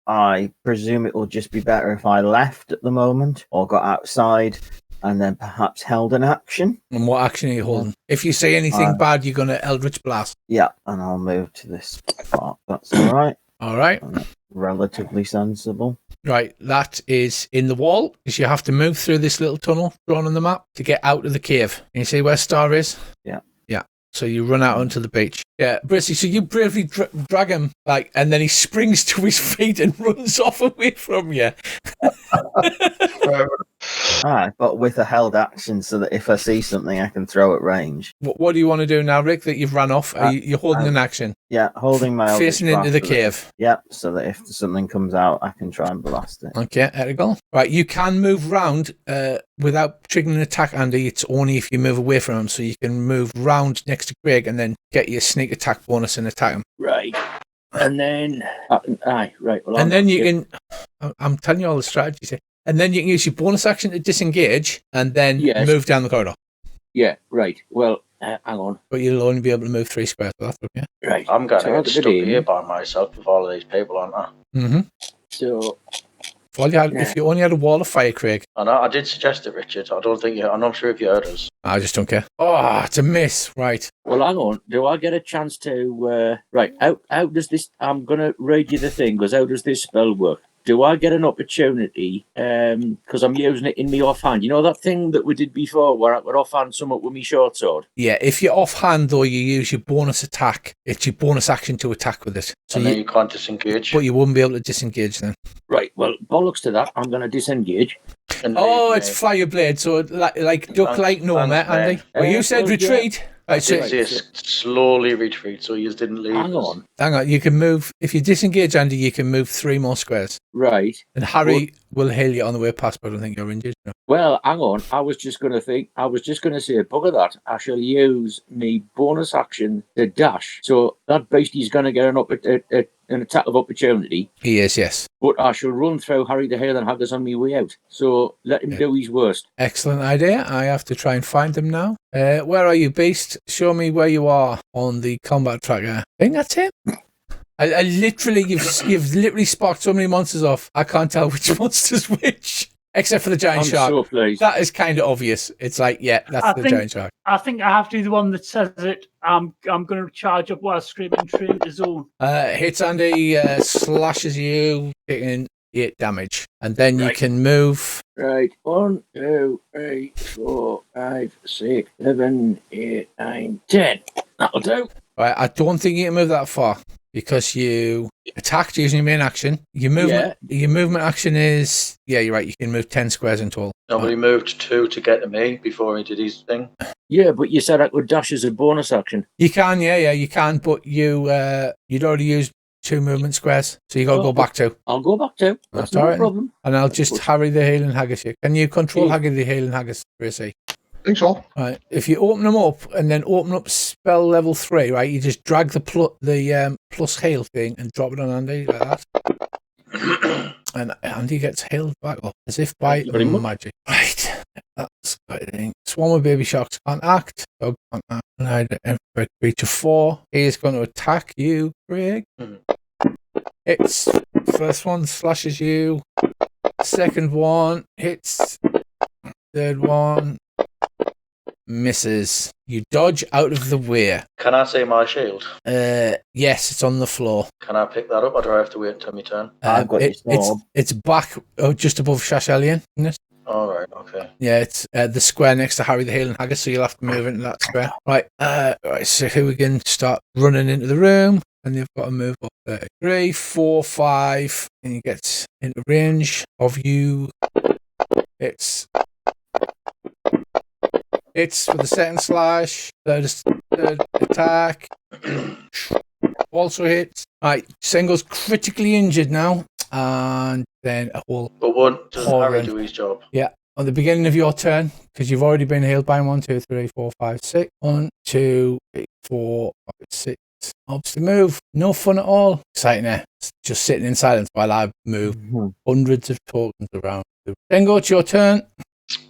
I presume it will just be better if I left at the moment or got outside and then perhaps held an action. And what action are you holding? If you say anything bad, you're going to Eldritch Blast. Yeah, and I'll move to this part. That's all right. All right. Relatively sensible. Right, that is in the wall, because you have to move through this little tunnel drawn on the map to get out of the cave. Can you see where Star is? Yeah. Yeah. So you run out onto the beach. Yeah, Brissy, so you bravely drag him, and then he springs to his feet and runs off away from you. Alright, but with a held action so that if I see something, I can throw at range. What do you want to do now, Rick, that you've run off? You're holding an action? Yeah, holding my facing into the cave. Yeah, so that if something comes out, I can try and blast it. Okay, there we go. Right, you can move round without triggering an attack, Andy. It's only if you move away from him, so you can move round next to Greg and then get your sneak unique attack bonus and attack him. Right. And then, aye, right. Well, And then you can, I'm telling you all the strategies here. And then you can use your bonus action to disengage and then move down the corridor. Yeah, right. Well, hang on. But you'll only be able to move 3 squares with that, yeah? Right. I'm going to get stuck here by myself with all of these people, aren't I? Mm-hmm. So, if you only had a wall of fire, Craig. I know, I did suggest it, Richard. I'm not sure if you heard us. I just don't care. Oh, it's a miss. Right. Well, hang on. Do I get a chance to... right, how does this... I'm going to read you the thing, because how does this spell work? Do I get an opportunity, because I'm using it in my offhand? You know that thing that we did before where I could offhand somewhat with my short sword? Yeah, if you're offhand, though, you use your bonus attack. It's your bonus action to attack with it. So and then you can't disengage. But you wouldn't be able to disengage then. Right, well, bollocks to that. I'm going to disengage. It's Fireblade, so like duck like no, mate, Andy. Well, you said retreat. Right, so slowly retreat, so you just didn't leave. Hang on. You can move. If you disengage, Andy, you can move 3 more squares. Right. And Harry will heal you on the way past, but I don't think you're injured. No. Well, hang on. I was just going to say, bugger that. I shall use my bonus action to dash. So that beastie's going to get an attack of opportunity. He is, yes. But I shall run through Harry the Hale and Haggis on my way out. So let him do his worst. Excellent idea. I have to try and find them now. Where are you, Beast? Show me where you are on the combat tracker. I think that's him. I literally, you've literally sparked so many monsters off. I can't tell which monster's which. Except for the giant shark. So pleased. That is kind of obvious. It's like, that's the giant shark. I think I have to do the one that says it. I'm going to charge up while screaming train to zone. Hits Andy, slashes you, taking 8 damage. And then you can move. Right. 1, 2, 3, 4, 5, 6, 7, 8, 9, 10. That'll do. Right. I don't think you can move that far. Because you attacked using your main action. Your movement action is... Yeah, you're right. You can move 10 squares in total. No, but he moved 2 to get to me before he did his thing. Yeah, but you said I could dash as a bonus action. You can, you can. But you'd already used 2 movement squares. So you got to go back 2. I'll go back 2. That's no problem. And I'll just Harry the Hale and Haggis here. Can you control Harry the Hale and Haggis, Gracie? I think so. Right. If you open them up and then open up spell level 3, right, you just drag the plus hail thing and drop it on Andy like that. And Andy gets hailed back up as if by magic. Right. That's quite a thing. Swarm of baby sharks can't act. Dog can't act. Neither every creature 4. He is going to attack you, Craig. It's first one slashes you. Second one hits. Third one misses. You dodge out of the way. Can I say my shield? Yes, it's on the floor. Can I pick that up, or do I have to wait until my turn? It's back just above Shashalian, isn't it? All right, okay. Yeah, it's the square next to Harry the Hale and Haggis, so you'll have to move into that square. Right, so here we can start running into the room, and you've got to move up 3, 4, 5, and you get into range of you. It's for the second slash, third attack, also hits. Right, Sengo's critically injured now, and then a whole... But what does Harry do his job? Yeah, on the beginning of your turn, because you've already been healed by 1, 2, 3, 4, 5, 6. 1, 2, 3, 4, 5, 6. Obviously move. No fun at all. Exciting, eh? Just sitting in silence while I move hundreds of tokens around. Sengo, it's your turn.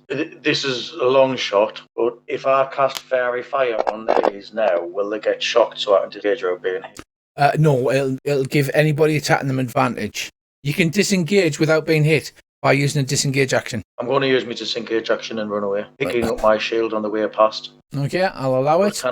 This is a long shot, but if I cast Fairy Fire on these now, will they get shocked so I can disengage or being hit? No, it'll give anybody attacking them advantage. You can disengage without being hit by using a disengage action. I'm going to use my disengage action and run away, picking up my shield on the way past. Okay, I'll allow it.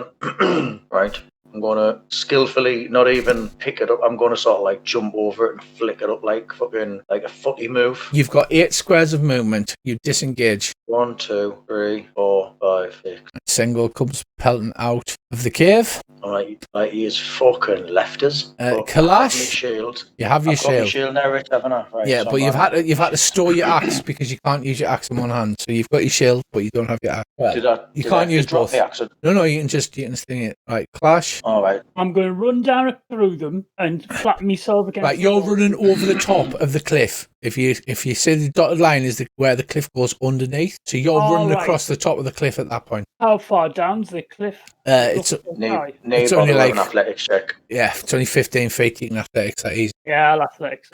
Right. I'm going to skillfully not even pick it up. I'm going to sort of like jump over it and flick it up like a footy move. You've got 8 squares of movement. You disengage. 1, 2, 3, 4, 5, 6. Sengo comes pelting out of the cave. Alright, he is fucking left us. Kalash, shield. You have your I've got my shield. Shield now, Rich, haven't I? Right, yeah, so but you've had to store your axe because you can't use your axe in one hand. So you've got your shield, but you don't have your axe. Well, you can't use both. The axe? No, you can sting it. Right, Clash. All right. I'm going to run down through them and flatten myself against. Right, you're running over the top of the cliff. If you see the dotted line is where the cliff goes underneath, so you're running across the top of the cliff at that point. How far down's the cliff? It's Need It's bother only with like- an athletics check. yeah, it's only 15 feet. You can athletics that easy. Yeah, I'll athletics.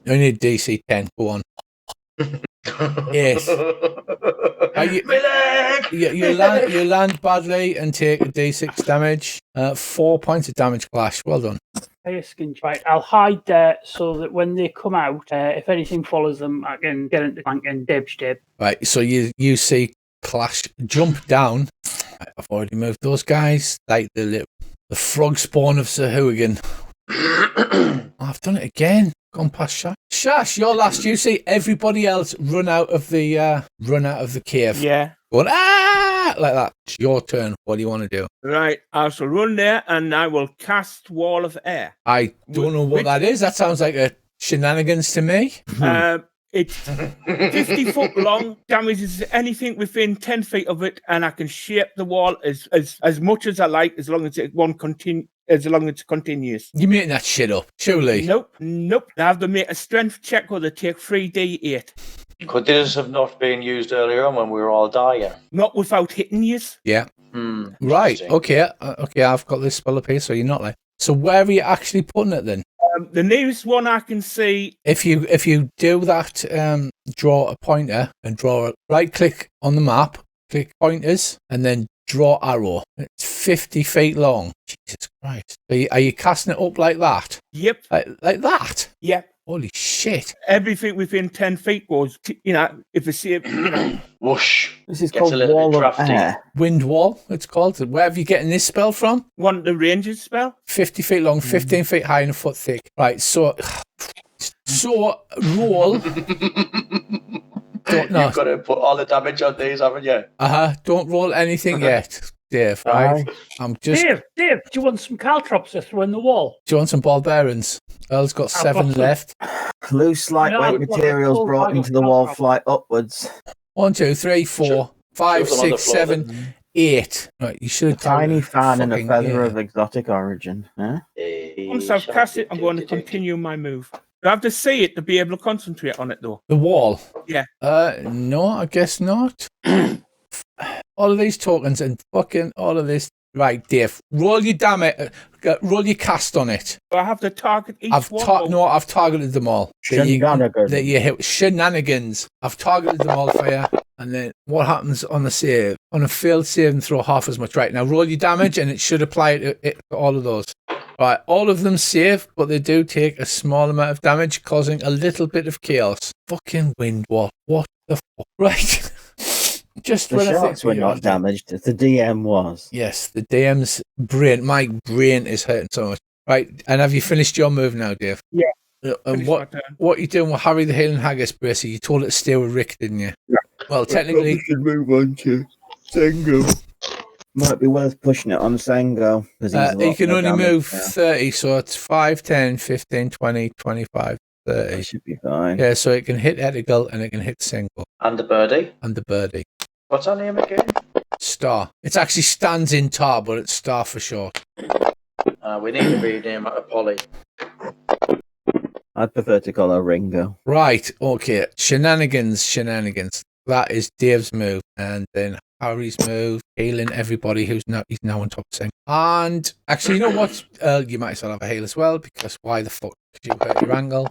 You only need DC 10. Go on. Yes. My leg! You land badly and take a D6 damage. 4 points of damage, Clash. Well done. Hey, skin. Right, I'll hide there so that when they come out, if anything follows them, I can get into the bank and dib. Right, so you see Clash jump down. Right, I've already moved those guys, like the frog spawn of Sir Hooligan. I've done it again. Gone past Shash. Shash, you're last. You see everybody else run out of the cave. Yeah. Going like that. It's your turn. What do you want to do? Right. I shall run there and I will cast Wall of Air. I don't know what that is. That sounds like a shenanigans to me. It's 50 foot long, damages anything within 10 feet of it, and I can shape the wall as much as I like, as long as it's continuous. You're making that shit up, surely. Nope. I have to make a strength check or they take 3d8. Could this have not been used earlier on when we were all dying? Not without hitting you. Yeah. Right. Interesting. Okay. I've got this spell up here, so you're not like. So where are you actually putting it then? The nearest one I can see. If you do that, draw a pointer and right click on the map, click pointers, and then draw arrow. It's 50 feet long. Jesus Christ! Are you casting it up like that? Yep. Like that? Yep. Holy shit! Everything within 10 feet goes. If it's Whoosh. This is Gets called a little Wall bit of drafty. Air. Wind wall. It's called. Where have you getting this spell from? one of the rangers spell. 50 feet long, 15 feet high, and a foot thick. Right. So roll. You've got to put all the damage on these, haven't you? Don't roll anything yet, Dave. Right. I'm just. Dave, do you want some caltrops to throw in the wall? Do you want some ball bearings? Earl's got 7 got some. left. Loose, lightweight materials brought into the wall fly upwards. 1, 2, 3, 4, 5, shove them on the 6, floor 7, 8. Right, you should have Tiny fan and a fucking feather 8. of exotic origin. Huh? Once I've cast it, I'm going to continue my move. I have to see it to be able to concentrate on it, though. The wall. Yeah. No, I guess not. All of these tokens and fucking all of this. Right, Dave. Roll your roll your cast on it. I have to target each one. I've targeted them all. Shenanigans. That you hit shenanigans. I've targeted them all for you. And then what happens on the save? On a failed save and throw half as much. Right, now roll your damage and it should apply to all of those. Right, all of them save, but they do take a small amount of damage, causing a little bit of chaos. Fucking wind wall. What the fuck? Right. Just The when I sharks think were not damaged. The DM was. Yes, the DM's brain. My brain is hurting so much. Right, and have you finished your move now, Dave? Yeah. And what are you doing with Harry the Healing Haggis, Bracy? You told it to stay with Rick, didn't you? Yeah. Well, technically, We should move on to Sengo. Might be worth pushing it on Sengo. you can only move 30, so it's 5, 10, 15, 20, 25, 30. That should be fine. Yeah, so it can hit Edigal and it can hit Single. And the birdie. And the birdie. What's her name again? Star. It actually stands in tar, but it's Star for short. We need to rename it a Polly. I'd prefer to call her Ringo. Right, okay. Shenanigans. That is Dave's move. And then Harry's move, healing everybody he's now on top of Sing. And actually, you know what? You might as well have a heal as well, because why the fuck could you hurt your angle?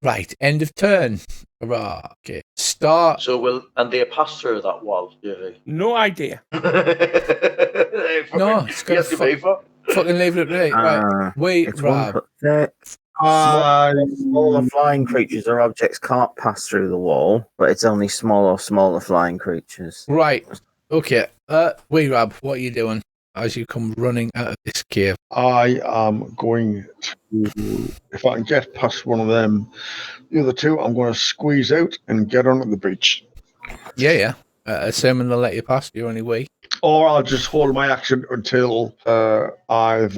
Right, end of turn. Hurrah. Okay. Start. So and they pass through that wall, Davey? No idea. No, it's gonna fucking leave it right. Right. Wait, It's Rob. 1 foot thick. Smaller flying creatures or objects can't pass through the wall, but it's only smaller flying creatures. Right. Okay. Wait, Rob, what are you doing as you come running out of this cave? I am going to, if I can get past one of them, the other two, I'm going to squeeze out and get onto the beach. Yeah. Assuming they'll let you pass, you're only way. Or I'll just hold my action until I've...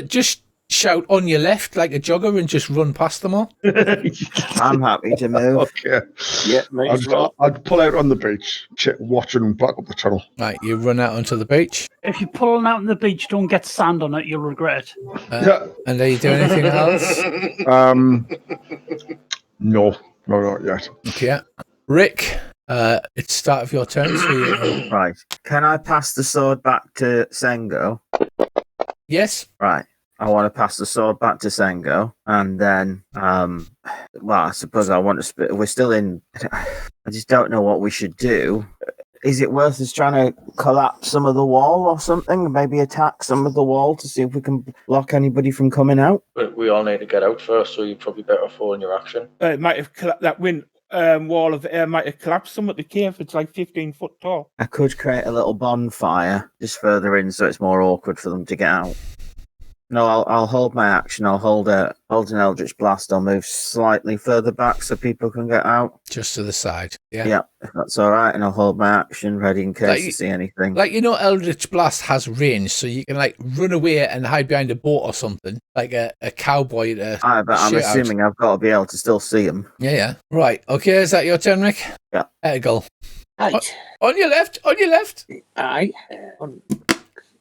Just shout on your left like a jogger and just run past them all. I'm happy to move. Okay. Yeah, me as well. I'd pull out on the beach, watching back up the tunnel. Right, you run out onto the beach. If you're pulling out on the beach, don't get sand on it. You'll regret it. Yeah. And are you doing anything else? No, not yet. Okay. Rick, It's start of your turn, so you... Right. Can I pass the sword back to Sengo? Yes. Right. I want to pass the sword back to Sengo, and then, well, I suppose I want to. We're still in. I just don't know what we should do. Is it worth us trying to collapse some of the wall or something? Maybe attack some of the wall to see if we can block anybody from coming out? But we all need to get out first, so you're probably better following your action. It might have that wall of air might have collapsed some at the cave. It's like 15 foot tall. I could create a little bonfire just further in, so it's more awkward for them to get out. No, I'll hold my action. I'll hold an Eldritch Blast. I'll move slightly further back so people can get out. Just to the side. Yeah. Yeah, if that's all right. And I'll hold my action ready in case you see anything. Like, Eldritch Blast has range, so you can, like, run away and hide behind a boat or something, like a cowboy. But I'm assuming I've got to be able to still see them. Yeah. Right. Okay, is that your turn, Rick? Yeah. Edgar. Right. On your left. Aye.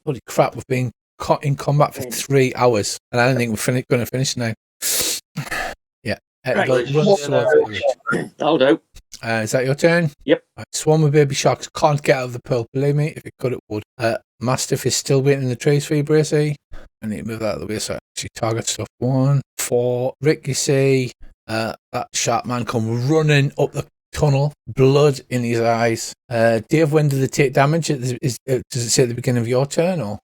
Holy crap, we've been in combat for 3 hours, and I don't think we're going to finish now. Yeah. Edgar, Right. run slowly. I'll do. Is that your turn? Yep. Right, Swarm of baby sharks can't get out of the pool. Believe me, if it could, it would. Mastiff is still waiting in the trees for you, Bracy. I need to move that out of the way so I actually target stuff. 1, 4. Rick, you see that shark man come running up the tunnel, blood in his eyes. Dave, when did they take damage? Does it say at the beginning of your turn, or?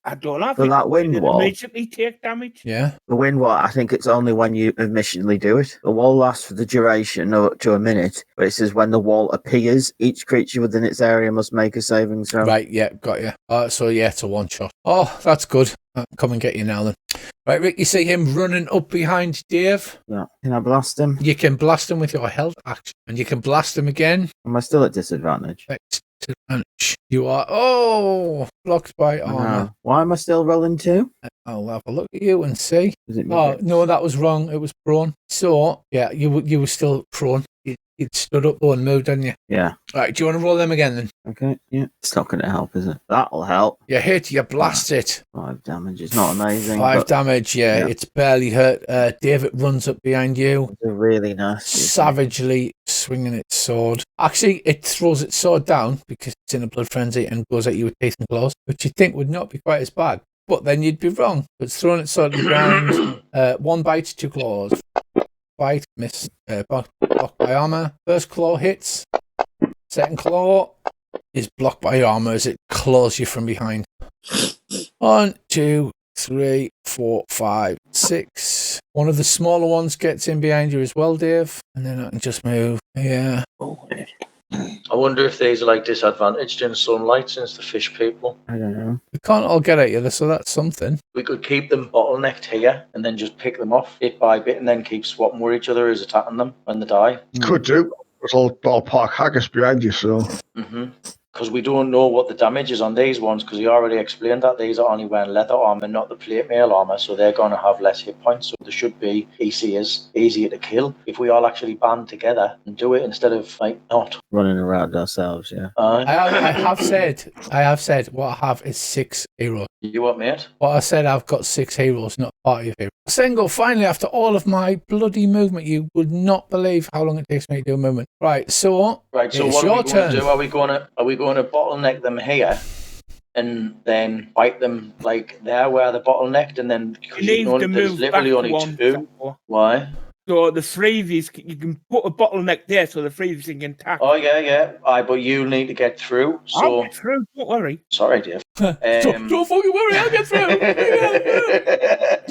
I don't know. So that wind wall. Immediately take damage. Yeah. The wind wall, I think it's only when you initially do it. The wall lasts for the duration of up to a minute, but it says when the wall appears, each creature within its area must make a saving throw. Right, yeah, got you. So, yeah, it's a one shot. Oh, that's good. I'll come and get you now then. Right, Rick, you see him running up behind Dave? Yeah. Can I blast him? You can blast him with your held action, and you can blast him again. Am I still at disadvantage? Disadvantage. You are, blocked by armor. Why am I still rolling 2? I'll have a look at you and see. Is it No, that was wrong. It was prone. So, yeah, you were still prone. You'd stood up though and moved, didn't you? Yeah. Right, do you want to roll them again then? Okay, yeah. It's not going to help, is it? That'll help. You hit, you blast it. 5 damage. It's not amazing. 5 damage, yeah. It's barely hurt. David runs up behind you. It's really nasty. Savagely swinging its sword. Actually, it throws its sword down because it's in a blood frenzy and goes at you with teeth and claws, which you'd think would not be quite as bad. But then you'd be wrong. It's throwing its sword to the ground. 1 bite, 2 claws. Bite, miss, blocked by armor. First claw hits. Second claw is blocked by armor as it claws you from behind. 1, 2, 3, 4, 5, 6. One of the smaller ones gets in behind you as well, Dave. And then I can just move. Yeah. I wonder if these are like disadvantaged in sunlight since the fish people. I don't know. We can't all get at you, so that's something. We could keep them bottlenecked here and then just pick them off bit by bit and then keep swapping with each other who's attacking them when they die. Could do. There's all park haggis behind you, so. Because we don't know what the damage is on these ones, because he already explained that these are only wearing leather armor, not the plate mail armor, so they're going to have less hit points, so they should be easier to kill if we all actually band together and do it instead of not Running around ourselves, yeah. I have said what I have is 6 heroes. You what, mate? What I said, I've got 6 heroes, not a party of heroes. Single, finally, after all of my bloody movement, you would not believe how long it takes me to do a movement. Right, so what are we going to do? Are we going to bottleneck them here and then fight them like there where they're bottlenecked, and then there's literally only 2. Why? So the 3 of you, you can put a bottleneck there so the 3 of you can attack. Oh, yeah. But you need to get through. So I'll get through, don't worry. Sorry, Dave. don't fucking worry, I'll get through.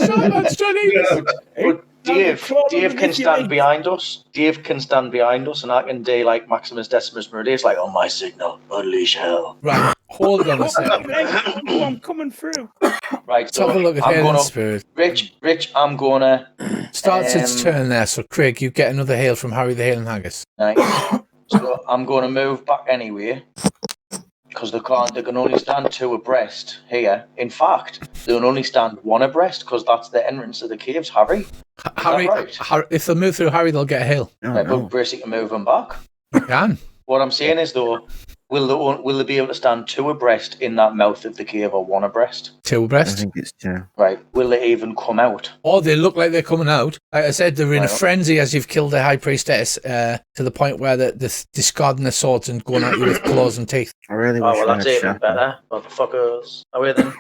Shaman's Chinese. But Dave can stand behind us. Dave can stand behind us, and I can do like Maximus Decimus Meridius, like on my signal, unleash hell. Right, hold on a second. I'm coming through. Right, Let's have a look at Hail Spirit. Rich, I'm gonna. Starts its turn there, so Craig, you get another hail from Harry the Hail and Haggis. Nice. So I'm going to move back anyway, because they can only stand 2 abreast here. In fact, they can only stand 1 abreast, because that's the entrance to the caves, Harry. Harry, if they move through Harry, they'll get a hail. But Bracy can move them back. You can. What I'm saying is, though, Will they be able to stand two abreast in that mouth of the cave, or one abreast? Two I abreast. think it's two. Right. Will they even come out? Or they look like they're coming out. Like I said, they're in a Right. frenzy as you've killed the high priestess, to the point where they're discarding their swords and going at you with claws and teeth. I really Oh wish well, I that's had even shot. better, motherfuckers. Away then.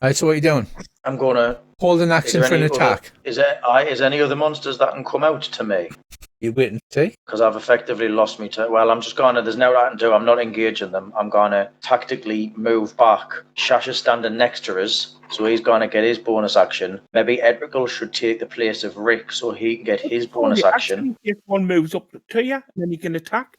Right, so what are you doing? I'm gonna. Hold an Is action there for an any attack. Is any other monsters that can come out to me? You're waiting to see. Because I've effectively lost me to. Well, I'm just gonna. There's no I can do. I'm not engaging them. I'm gonna tactically move back. Shasha's standing next to us, so he's gonna get his bonus action. Maybe Edrigal should take the place of Rick, so he can get his bonus action. If one moves up to you, then you can attack.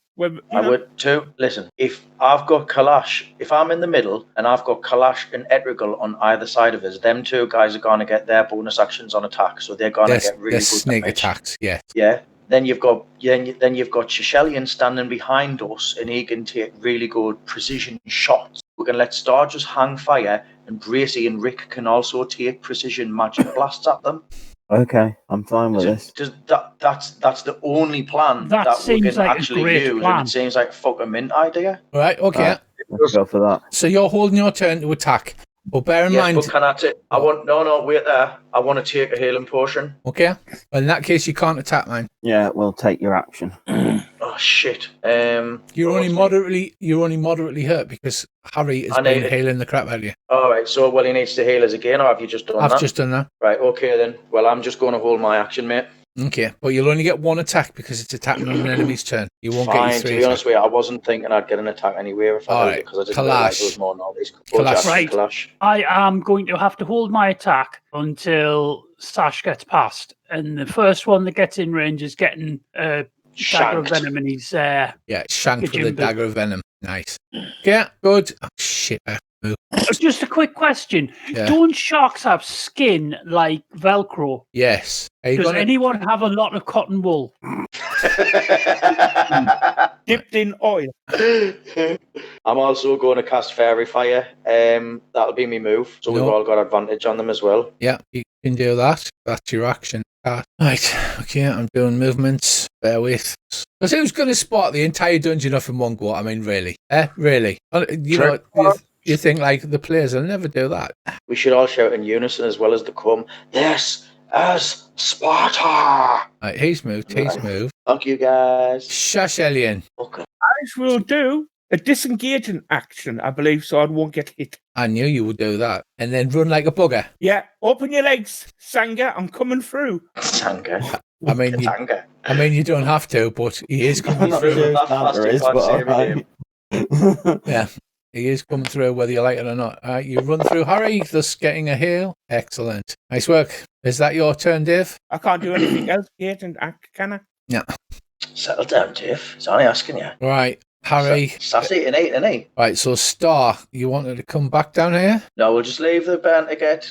I would too. Listen, if I've got Kalash, if I'm in the middle and I've got Kalash and Edrigal on either side of us, them two guys are gonna get their bonus actions on attack, so they're gonna get really They're good snake damage. attacks, yeah. Yeah. Then you've got Shishelian standing behind us, and he can take really good precision shots. We can let Star just hang fire, and Bracy and Rick can also take precision magic blasts at them. Okay, I'm fine with this. That's the only plan That that we seems can like a actually great use, plan. and it seems like a fucking mint idea. Right, okay. Let's go for that. So you're holding your turn to attack. But bear in Yes, mind... but can I take... wait there. I want to take a healing potion. Okay. Well, in that case, you can't attack mine. Yeah, we'll take your action. Oh, shit. You're only moderately hurt because Harry has been healing the crap out of you. All right, so, well, he needs to heal us again, or have you just done that? I've just done that. Right, okay, then. Well, I'm just going to hold my action, mate. Okay, but you'll only get one attack because it's attacking on an enemy's turn. You won't get Fine, your to three be honest attacks. with you, I wasn't thinking I'd get an attack anywhere if I All held right, it, because I didn't realise there was more knowledge. Kalash. Right. Kalash. I am going to have to hold my attack until Sash gets past, and the first one that gets in range is getting dagger of Shanked. venom in his. Yeah, it's shanked with a Jimbo. dagger of venom. Nice. Yeah, good. Oh, shit. I have to move. Just a quick question: Yeah. don't sharks have skin like Velcro? Yes. Are you Does gonna... anyone have a lot of cotton wool? Dipped in oil. I'm also going to cast Fairy Fire. That'll be me move, so we've No. all got advantage on them as well. Yeah, you can do that. That's your action. Right, okay, I'm doing movements. Bear with. Because who's going to spot the entire dungeon off in one go? I mean, really? Really? You think, like, the players will never do that. We should all shout in unison as well as the cum. This is Sparta! Right, he's moved. Fuck you guys. Shush, Elian. Okay. I will do a disengaging action, I believe, so I won't get hit. I knew you would do that. And then run like a bugger. Yeah, open your legs, Sanga. I'm coming through. Sanga. I mean, you don't have to, but he is coming Not through. sure if that is, but alright. Yeah, he is coming through whether you like it or not. You run through Harry, thus getting a heal. Excellent. Nice work. Is that your turn, Dave? I can't do anything else, Kate, and can I? Yeah. Settle down, Dave. It's only asking you. Right, Harry. Sassy and 8 and 8. Right, so Star, you wanted to come back down here? No, we'll just leave the band to get,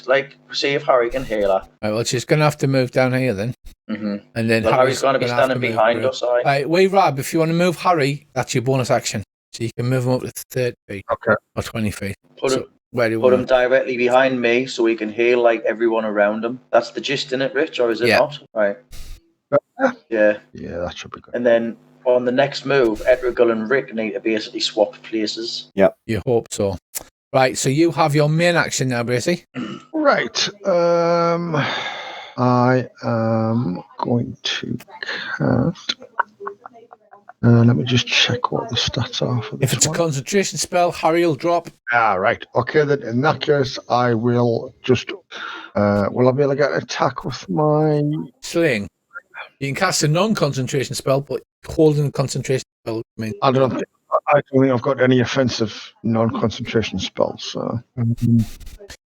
see if Harry can heal her. Right, well, she's going to have to move down here then. Mm-hmm. And then Well, Harry's going to be gonna have standing move behind through. us, aye. Right, wait, Rab, if you want to move Harry, that's your bonus action. So you can move him up to 30 feet. Okay. Or 20 feet. Put So, where do you him want directly behind me so he can heal like everyone around him. That's the gist in it, Rich, or is it Yeah. not? Right. Yeah. Yeah, that should be good. And then on the next move, Edrigal and Rick need to basically swap places. You hope so. Right, so you have your main action now, Bracy. Right. I am going to cast. Let me just check what the stats are for this If it's a one. concentration spell, Harry will drop. Right. Okay, then in that case, I will just. Will I be able to get an attack with my. Sling. You can cast a non-concentration spell, but holding a concentration spell, I mean, I don't think I've got any offensive non-concentration spells. So.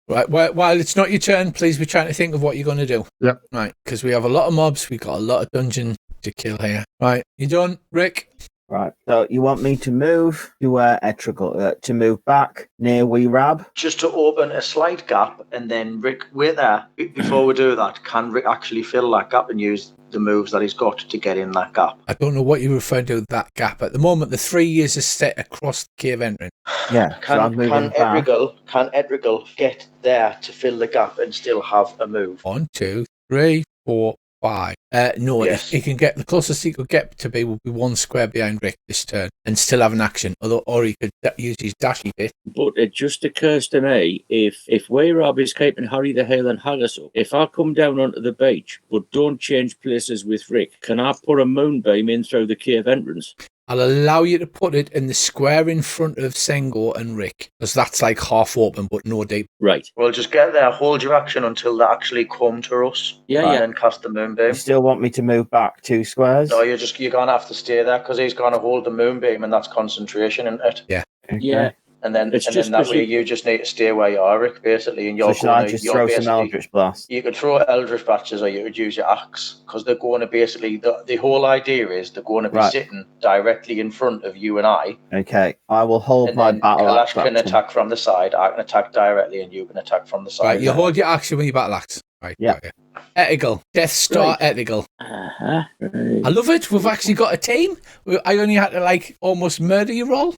right. While it's not your turn, please be trying to think of what you're going to do. Yep. Right, because we have a lot of mobs. We've got a lot of dungeon to kill here. Right, you done, Rick? Right. So you want me to move to Etrigal, to move back near Wee Rab? Just to open a slight gap, and then Rick, wait there. Before we do that, can Rick actually fill that gap and use the moves that he's got to get in that gap? I don't know what you refer to with that gap. At the moment, the 3 years is set across the cave entrance. Yeah. So I'm moving back. Can Edrigal get there to fill the gap and still have a move? 1, 2, 3, 4, 5. No, Yes. he can get the closest he could get to be would be 1 square behind Rick this turn and still have an action. Or he could use his dashy bit. But it just occurs to me, if Rob is keeping Harry the Hale and Haggis up, if I come down onto the beach but don't change places with Rick, can I put a moonbeam in through the cave entrance? I'll allow you to put it in the square in front of Sengo and Rick, because that's like half open but no deep. Right. Well, just get there, hold your action until they actually come to us. Yeah, and yeah. then cast the moonbeam. You still want me to move back 2 squares? No, you're gonna have to stay there because he's gonna hold the moonbeam, and that's concentration, isn't it? Yeah. Okay. Yeah. And then, It's and just then that 'cause way you just need to stay where you are, Rick, basically. And So you're should I gonna just you're throw some basically- Eldritch Blast? You could throw Eldritch Batches or you could use your axe because they're going to basically the whole idea is they're going to be Right. sitting directly in front of you and I. Okay, I will hold And my then battle Kalash axe back can to- attack from the side, I can attack directly, and you can attack from the side. Right, you hold your action when you battle axe. Right. Yeah. got you. Etigal. Death Star Etigal. Uh-huh. I love it. We've actually got a team. I only had to like almost murder your roll.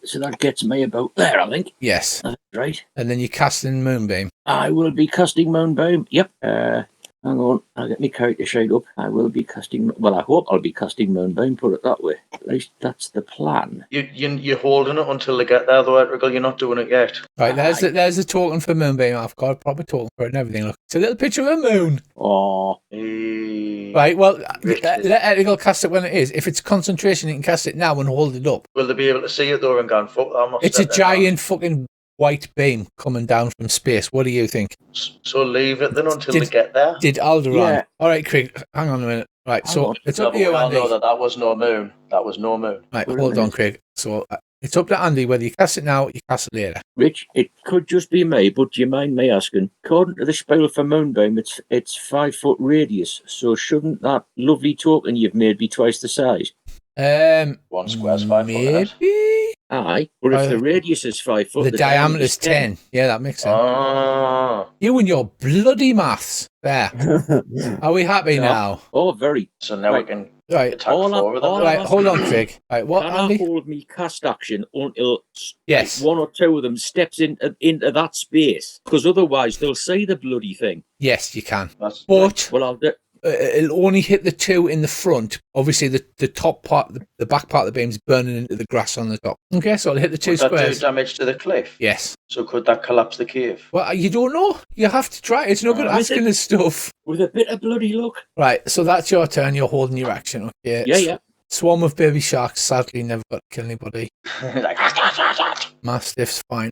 So that gets me about there, I think. Yes. That's right. And then you cast in Moonbeam. I will be casting Moonbeam. Yep. Hang on, I'll get my character shade up. I will be casting. Well, I hope I'll be casting Moonbeam. Put it that way. At least that's the plan. You're holding it until they get there, though, Etrigal. You're not doing it yet. Right, there's a token for Moonbeam. I've got a proper token for it and everything. Look, it's a little picture of a moon. Oh, Right, well, let Etigal cast it when it is. If it's concentration, you can cast it now and hold it up. Will they be able to see it though and go, fuck that? It's a giant fucking white beam coming down from space. What do you think? So leave it then until they get there. Did Alderaan? Yeah. All right, Craig, hang on a minute. Right, so on. it's No, up but to you, we all Andy. know that was no moon. That was no moon. Right, Wait a hold on, minute. Craig. So it's up to Andy whether you cast it now or you cast it later. Rich, it could just be me, but do you mind me asking? According to the spell for Moonbeam, it's 5 foot radius. So shouldn't that lovely token you've made be twice the size? 1 square's 5 foot. Maybe Aye, but if the radius is 5 foot, the diameter is 10. Yeah, that makes sense. Ah, You and your bloody maths. There. Are we happy Yeah. now? Oh, very. so now Right. we can Right. attack All I- 4 of them. all Right, I'm hold on, asking- Craig. Right, what, Can Andy? I hold me cast action until Yes. one or two of them steps into that space? Because otherwise they'll see the bloody thing. Yes, you can. That's, But Well, I'll do. it'll only hit the 2 in the front. Obviously, the top part, the back part of the beam's burning into the grass on the top. Okay, so it'll hit the 2 would that do squares. damage to the cliff? Yes. So could that collapse the cave? Well, you don't know. You have to try. It's no good Is it? asking us stuff. With a bit of bloody luck. Right, so that's your turn. You're holding your action. Okay. Yeah, yeah. Swarm of baby sharks sadly never got to kill anybody. Like, Mastiff's fine.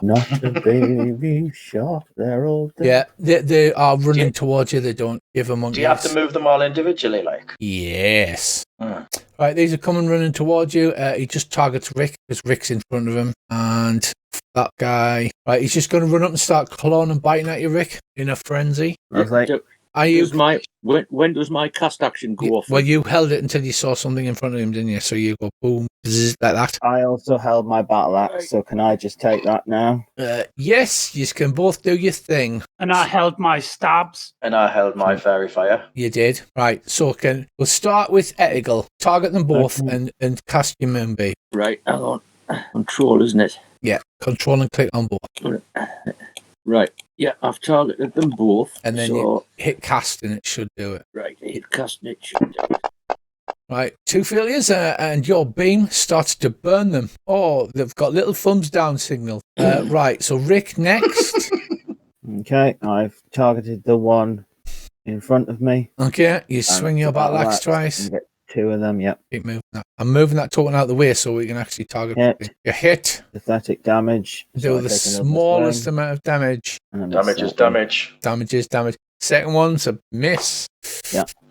Not a baby shark, they're all dead. Yeah, they are running towards you. They don't give a monkey. do you have to move them all individually, like? Yes. Hmm. Right, these are coming running towards you. He just targets Rick because Rick's in front of him. And that guy. Right, he's just going to run up and start clawing and biting at you, Rick, in a frenzy. I was like, Are you? Does my when does my cast action go off? Well, you held it until you saw something in front of him, didn't you? So you go boom, bzzz, like that. I also held my battle axe, so can I just take that now? Yes, you can both do your thing. And I held my stabs. And I held my fairy fire. You did. Right, so we'll start with Etigal. Target them both and cast your moonbeam. Right, hang on. Control, isn't it? Yeah, control and click on both. Right. Yeah, I've targeted them both. And then you hit cast and it should do it. Right, hit cast and it should do it. Right, 2 failures and your beam starts to burn them. Oh, they've got little thumbs down signal. Right, so Rick next. Okay, I've targeted the one in front of me. Okay, you swing your battle axe twice. and get 2 of them, yep. Keep moving that. I'm moving that token out of the way so we can actually target. Hit. You hit. Pathetic damage. Do So I the take another smallest swing, amount of damage. and then Damage it's is that damage. Damage is damage. Second one's a miss.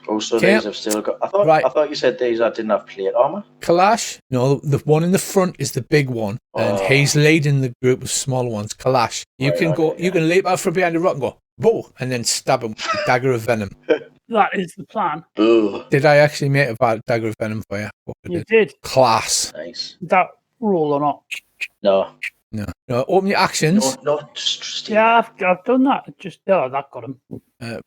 Also, Okay. these have still got. I thought you said these didn't have plate armor. Kalash, no, the one in the front is the big one, and he's leading the group of smaller ones. Kalash, you Right, can okay, go, yeah. you can leap out from behind a rock and go, boo, and then stab him with the dagger of venom. That is the plan. Ugh, Did I actually make a bad dagger of venom for you? What I You did? did Class. nice. that roll or not? No, No, open your actions. no, Steve. Yeah, I've done that. That got him.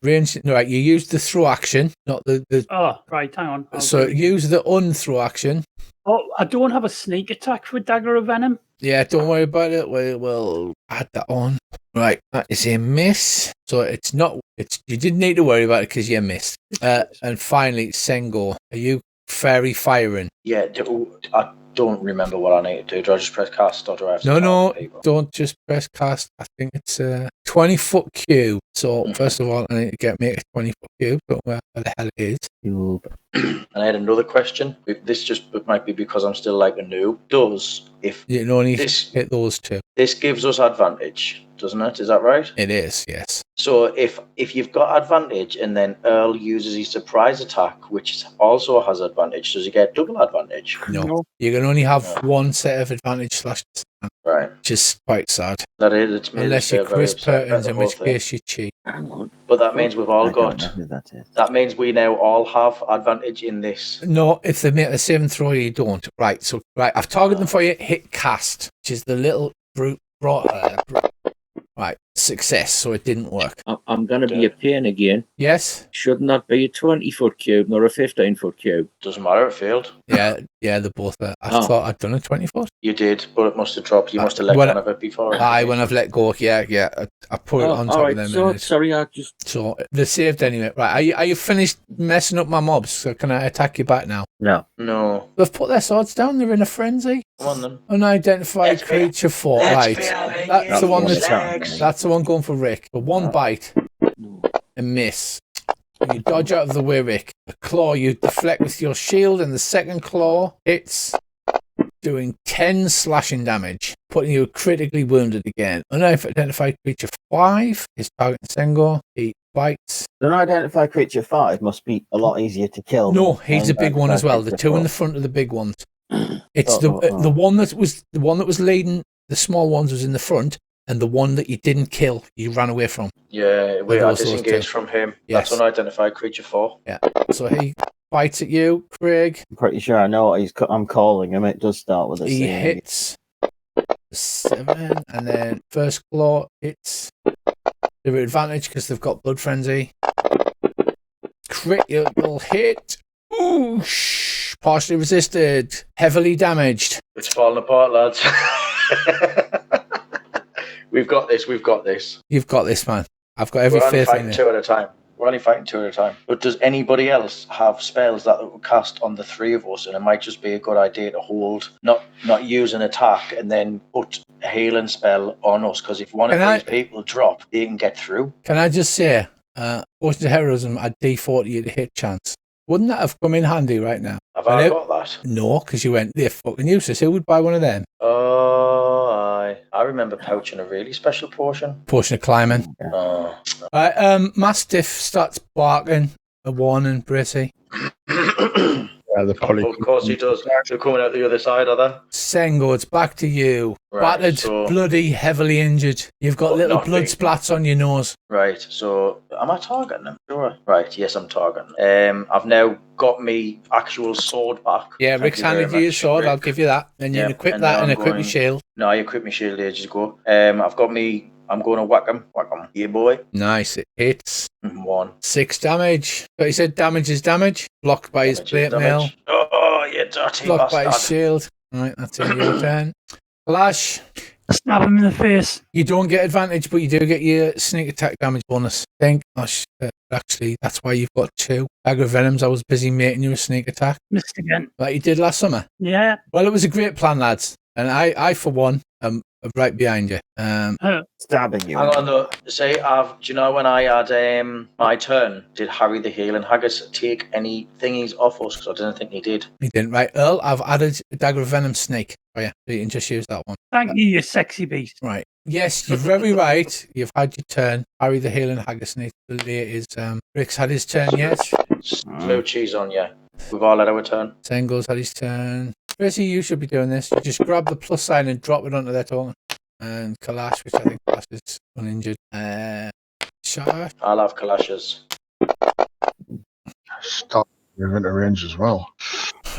Range. No, right, you use the throw action, not the. Oh, right, hang on. I'll So do it. use the unthrow action. Oh, I don't have a sneak attack with Dagger of Venom. Yeah, don't worry about it. We'll add that on. Right, that is a miss. So it's not. You didn't need to worry about it because you missed. And finally, Sengo, are you fairy firing? Yeah, I don't remember what I need to do. Do I just press cast or do I have to No, tell people? don't just press cast. I think it's a 20-foot cube. So first of all, I need to make a 20-foot cube. Don't know where the hell it is. Cube. And I had another question. This just might be because I'm still like a noob. You can only this hit those two. this gives us advantage, doesn't it? Is that right? It is, yes. So if you've got advantage and then Earl uses his surprise attack, which also has advantage, does he get double advantage? No. You can only have one set of advantage slashes. Right. Which is quite sad. That is. It's made Unless you're Chris Perkins, in which case you cheat. Hang on. But that means we've all I don't got. know who that is. That means we now all have advantage in this. No, if they make the same throw, you don't. Right, so I've targeted them for you. Hit cast, which is the little brute. Right, success. So it didn't work. I'm going to be a pain again. Yes. Shouldn't that be a 20-foot cube, nor a 15-foot cube? Doesn't matter. It failed. Yeah, they're both there. I thought I'd done a 20-foot. You did, but it must have dropped. You must have let go of it before. When I've let go, yeah. I put it on top of them. So, sorry, So they're saved anyway. Right, are you finished messing up my mobs? So can I attack you back now? No. They've put their swords down. They're in a frenzy. Come on then. Unidentified creature 4. Right, that's the one. That's the one going for Rick. For one bite, a miss. You dodge out of the way, Rick. A claw you deflect with your shield, and the second claw hits, doing 10 slashing damage, putting you critically wounded again. Unidentified creature 5 is targeting Sengo. He bites. The unidentified creature 5 must be a lot easier to kill. No, he's a big one as well. The two in the front of the big ones. It's the one that was leading. The small ones was in the front, and the one that you didn't kill, you ran away from. Yeah, we are disengaged from him. Yes. That's unidentified creature 4. Yeah. So he bites at you, Craig. I'm pretty sure I know what I'm calling him. It does start with a C. He hits 7, and then first claw hits. They're at advantage because they've got blood frenzy. Critical hit. Oosh. Partially resisted. Heavily damaged. It's falling apart, lads. We've got this. You've got this, man. I've got every faith in you. We're only fighting two at a time. But does anybody else have spells that will cast on the three of us? And it might just be a good idea to hold, not use an attack, and then put a healing spell on us. Because if one of these people drop, they can get through. Can I just say, Potion of Heroism at D40 you to hit chance. Wouldn't that have come in handy right now? Have I got that? No, because you went, they're fucking useless. Who would buy one of them? Oh, I remember pouching a really special potion. Potion of climbing. Oh. Mastiff starts barking a warning, Brissy. Of course he does. They're coming out the other side, are they? Sengo, it's back to you. Right, battered, bloody, heavily injured. You've got little blood splats on your nose. Right, so am I targeting him? Sure. Right, yes, I'm targeting him. I've now got me actual sword back. Yeah, Rick's handed you your sword, Rick. I'll give you that. And you can equip that and equip your shield. No, I equipped my shield ages ago. I'm going to whack him. Yeah, boy. Nice, it hits. 1. 6 damage. But he said damage is damage. Blocked by his plate mail. Oh, you dirty blocked bastard. by his shield. Right, that's in your turn. Flash. Stab him in the face. You don't get advantage, but you do get your sneak attack damage bonus. I think. Actually, that's why you've got 2. Dagger of Venoms, I was busy making you a sneak attack. Missed again. Like you did last summer. Yeah. Well, it was a great plan, lads. And I for one, am right behind you. Stabbing you. Hang on, though. Say, do you know when I had my turn, did Harry the Healing Haggis take any thingies off us? Because I didn't think he did. He didn't. Right, Earl, I've added a Dagger of Venom snake for you. So you can just use that one. Thank you, you sexy beast. Right. Yes, you're very right. You've had your turn. Harry the Healing Haggis snake. Rick's had his turn, yes? Blue cheese on you. We've all had our turn. Sengo's had his turn. Tracy, you should be doing this. You just grab the plus sign and drop it onto their token. And Kalash, which I think Kalash is uninjured. Shah. I'll have Kalashes. Stop moving to range as well.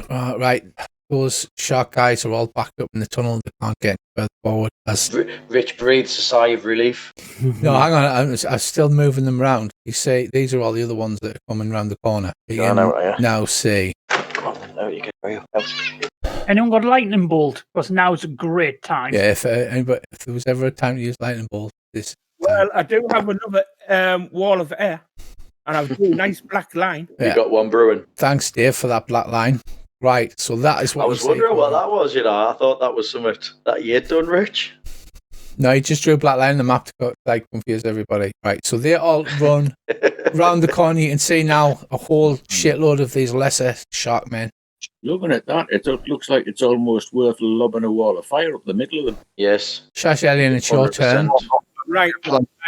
Right. Those shark guys are all backed up in the tunnel. They can't get further forward. Rich breathes a sigh of relief. No, hang on. I'm still moving them round. You say these are all the other ones that are coming round the corner. Now see. Anyone got a lightning bolt? Because now is a great time. Yeah, if there was ever a time to use lightning bolt, this Well, I do have another wall of air, and I've got a nice black line. You got one brewing. Thanks, Dave, for that black line. Right, so that is what I was wondering what that was, I thought that was something that you'd done, Rich. No, he just drew a black line on the map to confuse everybody. Right, so they all run round the corner. You can see now a whole shitload of these lesser shark men. Looking at that, it looks like it's almost worth lobbing a wall of fire up the middle of them. Yes. Shash Alien, it's your 100%. turn. Right,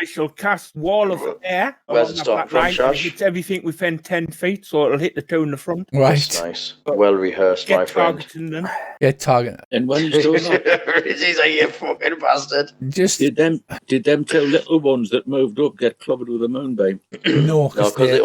I shall cast Wall of Air. Where's along it that start black from, line. Shash? It's everything within 10 feet, so it'll hit the two in the front. Right. That's nice. Well rehearsed, my Get friend. targeting them. Get target. And when he's done that, Richie's like, you fucking bastard. Just did them two little ones that moved up get clobbered with a moonbeam? no, No, because they're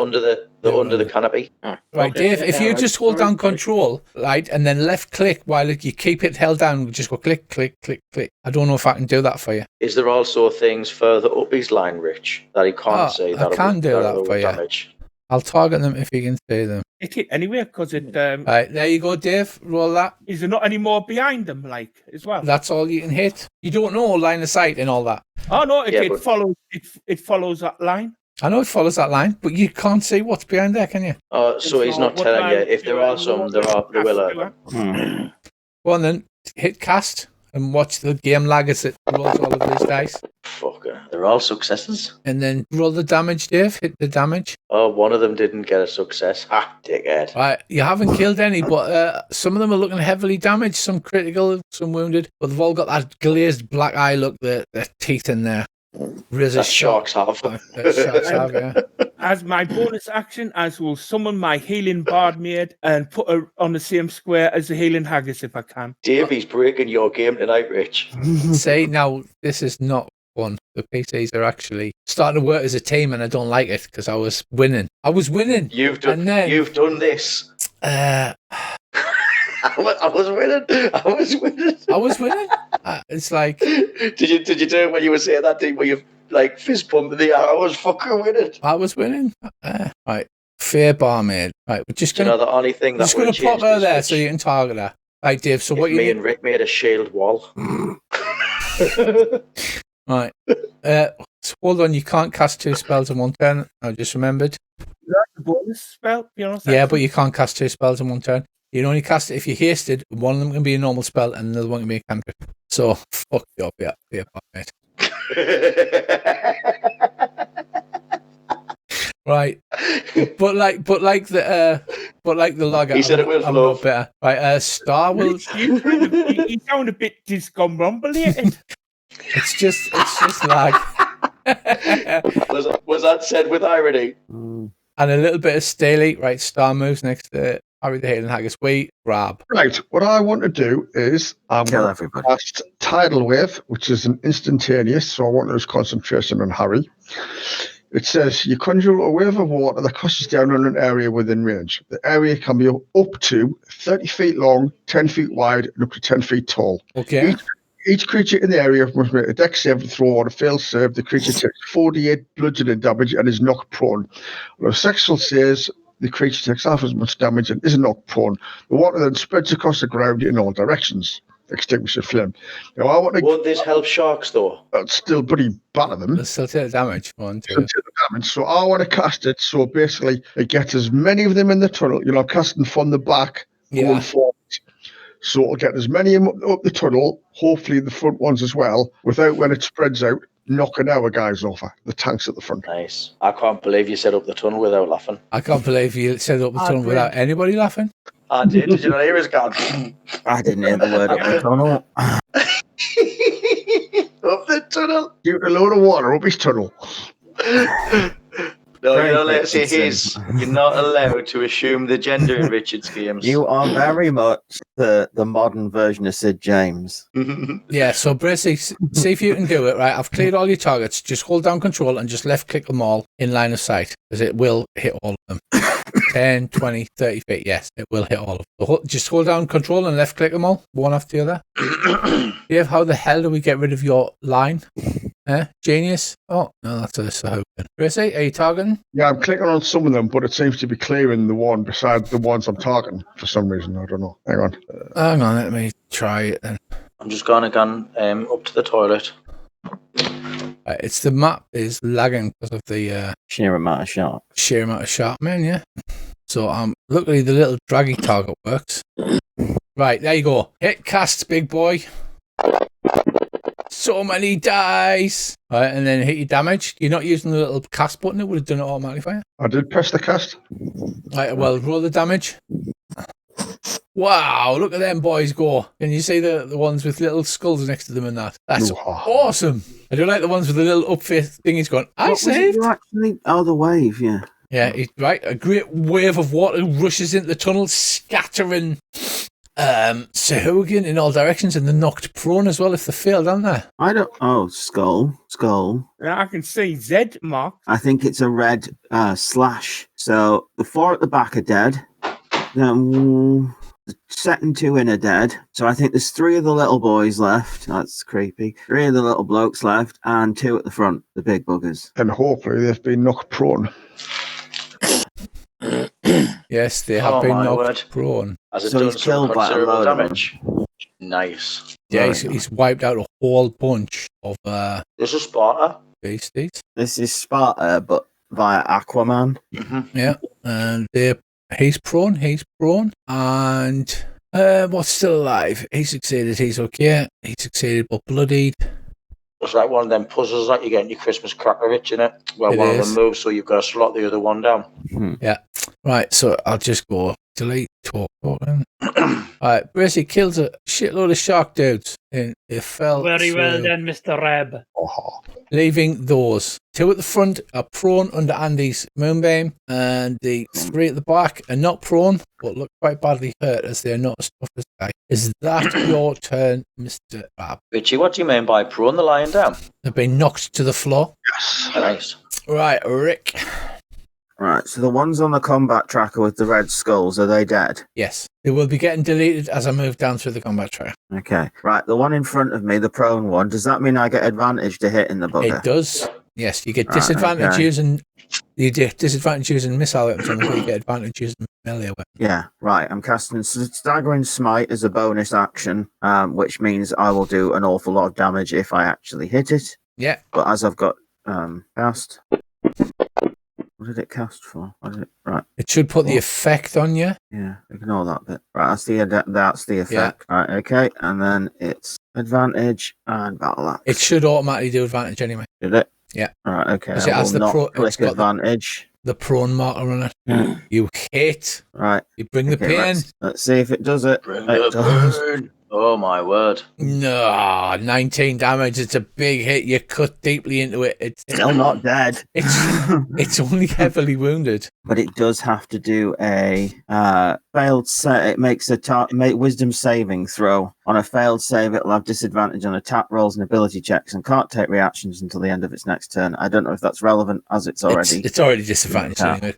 under the canopy. Right, Okay. Dave, if you Alright, just hold sorry, down control, right, and then left click while you keep it held down, just go click, click, click, click. I don't know if I can do that for you. Is there also things further up his line, Rich, that he can't see? I can do that for you. Damage? I'll target them if you can see them. Hit it anyway, because it. Right, there you go, Dave. Roll that. Is there not any more behind them, as well? That's all you can hit. You don't know line of sight and all that. Oh no, Yeah, it but- follows. It follows that line. I know it follows that line, but you can't see what's behind there, can you? So he's not What telling line you. If there are some, there will. Go on then, hit cast and watch the game lag as it rolls all of these dice. Fucker. They're all successes. And then roll the damage, Dave. Hit the damage. Oh, one of them didn't get a success. Ha, dickhead. Right, you haven't killed any, but some of them are looking heavily damaged. Some critical, some wounded. But they've all got that glazed black eye look. Their teeth in there. Razor That sharks have. Sharks have, yeah. As my bonus action, as will summon my healing barmaid and put her on the same square as the healing haggis if I can. Davey's breaking your game tonight, Rich. See, now this is not fun. The PCs are actually starting to work as a team, and I don't like it because I was winning. You've done. And then- You've done this. I was winning. It's like Did you do it when you were saying that thing where you like fist pumped in the air? I was fucking winning. I was winning. Right, fair barmaid. Right, we're just Do you gonna know the only thing that just gonna would pop change her this, there Rich, so you can target her. Right, Dave. So if what you me need? and Rick made a shield wall. Right. So hold on. You can't cast 2 spells in one turn. I just remembered. The bonus spell, Yeah, but you can't cast 2 spells in one turn. You can only cast it if you hasted. One of them can be a normal spell, and another one can be a cantrip. So fuck you up, yeah, mate. Right, but like the logger. He said it with I'm love. not better. Right, Star will. You sound a bit discombobulated. It's just lag. was that said with irony? And a little bit of Staley. Right, Star moves next to Harry the Healing Haggis. We grab. Right, what I want to do is I'm Kill going to everybody. cast Tidal Wave, which is an instantaneous, so I want to use concentration on Harry. It says you conjure a wave of water that crashes down on an area within range. The area can be up to 30 feet long, 10 feet wide, and up to 10 feet tall. Okay. Each creature in the area must make a dex save to throw or a failed save. The creature takes 48 bludgeoning damage and is knocked prone. On a successful save, the creature takes half as much damage and is knocked prone. The water then spreads across the ground in all directions. Extinguish the flame. Now, I want to. Would this help sharks though? That's still pretty bad at them. Let's still take the damage. 1, 2. So I want to cast it so basically it gets as many of them in the tunnel. You know, casting from the back going Yeah. forward. So it'll get as many up the tunnel, hopefully the front ones as well, without when it spreads out, knocking our guys over, the tanks at the front. Nice. I can't believe you set up the tunnel without laughing. I can't believe you set up the tunnel without anybody laughing. I did. Did you not hear his gun? I didn't hear the word up the tunnel. Up the tunnel. Shoot a load of water up his tunnel. No, Very you're not allowed to Richardson. You're not allowed to assume the gender in Richard's games. You are very much the modern version of Sid James. Yeah, so basically, see if you can do it, right? I've cleared all your targets. Just hold down control and just left click them all in line of sight, because it will hit all of them. 10, 20, 30 feet, yes, it will hit all of them. Just hold down control and left click them all, one after the other. Dave, how the hell do we get rid of your line? Genius? Oh, no, that's a Sahokin. Gracie, are you targeting? Yeah, I'm clicking on some of them, but it seems to be clearing the one beside the ones I'm targeting for some reason. I don't know. Hang on. Hang on, let me try it then. I'm just gonna go up to the toilet. It's the map is lagging because of the Sheer amount of shark. sheer amount of shark men, yeah. So luckily the little draggy target works. Right, there you go. Hit cast, big boy. So many dice. Right, and then hit your damage. You're not using the little cast button, it would have done it automatically for you. I did press the cast. Right, well, roll the damage. Wow, look at them boys go. Can you see the ones with little skulls next to them and that? That's awesome. I do like the ones with the little upface thing he's going, I saved. Actually, the wave, yeah. Yeah, right. A great wave of water rushes into the tunnel, scattering Sahuagin in all directions, and they're knocked prone as well if they failed, aren't they? I don't. Oh, skull. I can see Z mark. I think it's a red slash. So the 4 at the back are dead. Then the second 2 in are dead. So I think there's 3 of the little boys left. That's creepy. 3 of the little blokes left, and 2 at the front, the big buggers. And hopefully they've been knocked prone. Yes, they have been knocked word. prone. Has it So done he's some killed by a considerable load of damage? Nice. Yeah, Right. he's wiped out a whole bunch of This is Sparta. beasties. This is Sparta, but via Aquaman. Yeah, and he's prone, and what's still alive? He succeeded, he's okay. He succeeded, but bloodied. It's like one of them puzzles that you get in your Christmas cracker itch, innit? Where It one is. of them moves, so you've got to slot the other one down. Yeah. Right, so I'll just go delete talking. Alright, Bracey kills a shitload of shark dudes. And it fell Very well to- done, Mr. Reb. leaving those. 2 at the front are prone under Andy's moonbeam, and the 3 at the back are not prone, but look quite badly hurt as they are not as tough as guy. Is that your turn, Mr. Rab? Richie, what do you mean by prone the lying down? They've been knocked to the floor. Yes. Nice. Right, Rick. Right, so the ones on the combat tracker with the red skulls, are they dead? Yes. They will be getting deleted as I move down through the combat track. Okay. Right, the one in front of me, the prone one, does that mean I get advantage to hit in the bugger? It does. Yes, you get Right, disadvantage okay. using missile weapons, but you get advantage using melee weapons. Yeah, right. I'm casting Staggering Smite as a bonus action, which means I will do an awful lot of damage if I actually hit it. Yeah. But as I've got cast... What did it cast for? Right. It should put the effect on you. Yeah, ignore that bit. Right, that's the effect. Right, okay, and then it's advantage and battle axe. It should automatically do advantage anyway. Did it? Yeah. Right, okay. Because it I has will the not pro- it's click got the- advantage. The prone marker on it. You hit. Right. You bring the Okay, pain. let's see if it does it. Bring It the does. burn. Oh my word. No, 19 damage. It's a big hit. You cut deeply into it. It's Still not dead. It's only heavily wounded. But it does have to do a failed save. It makes a wisdom saving throw. On a failed save, it'll have disadvantage on attack rolls and ability checks and can't take reactions until the end of its next turn. I don't know if that's relevant as it's already. It's already disadvantaged Yeah. anyway.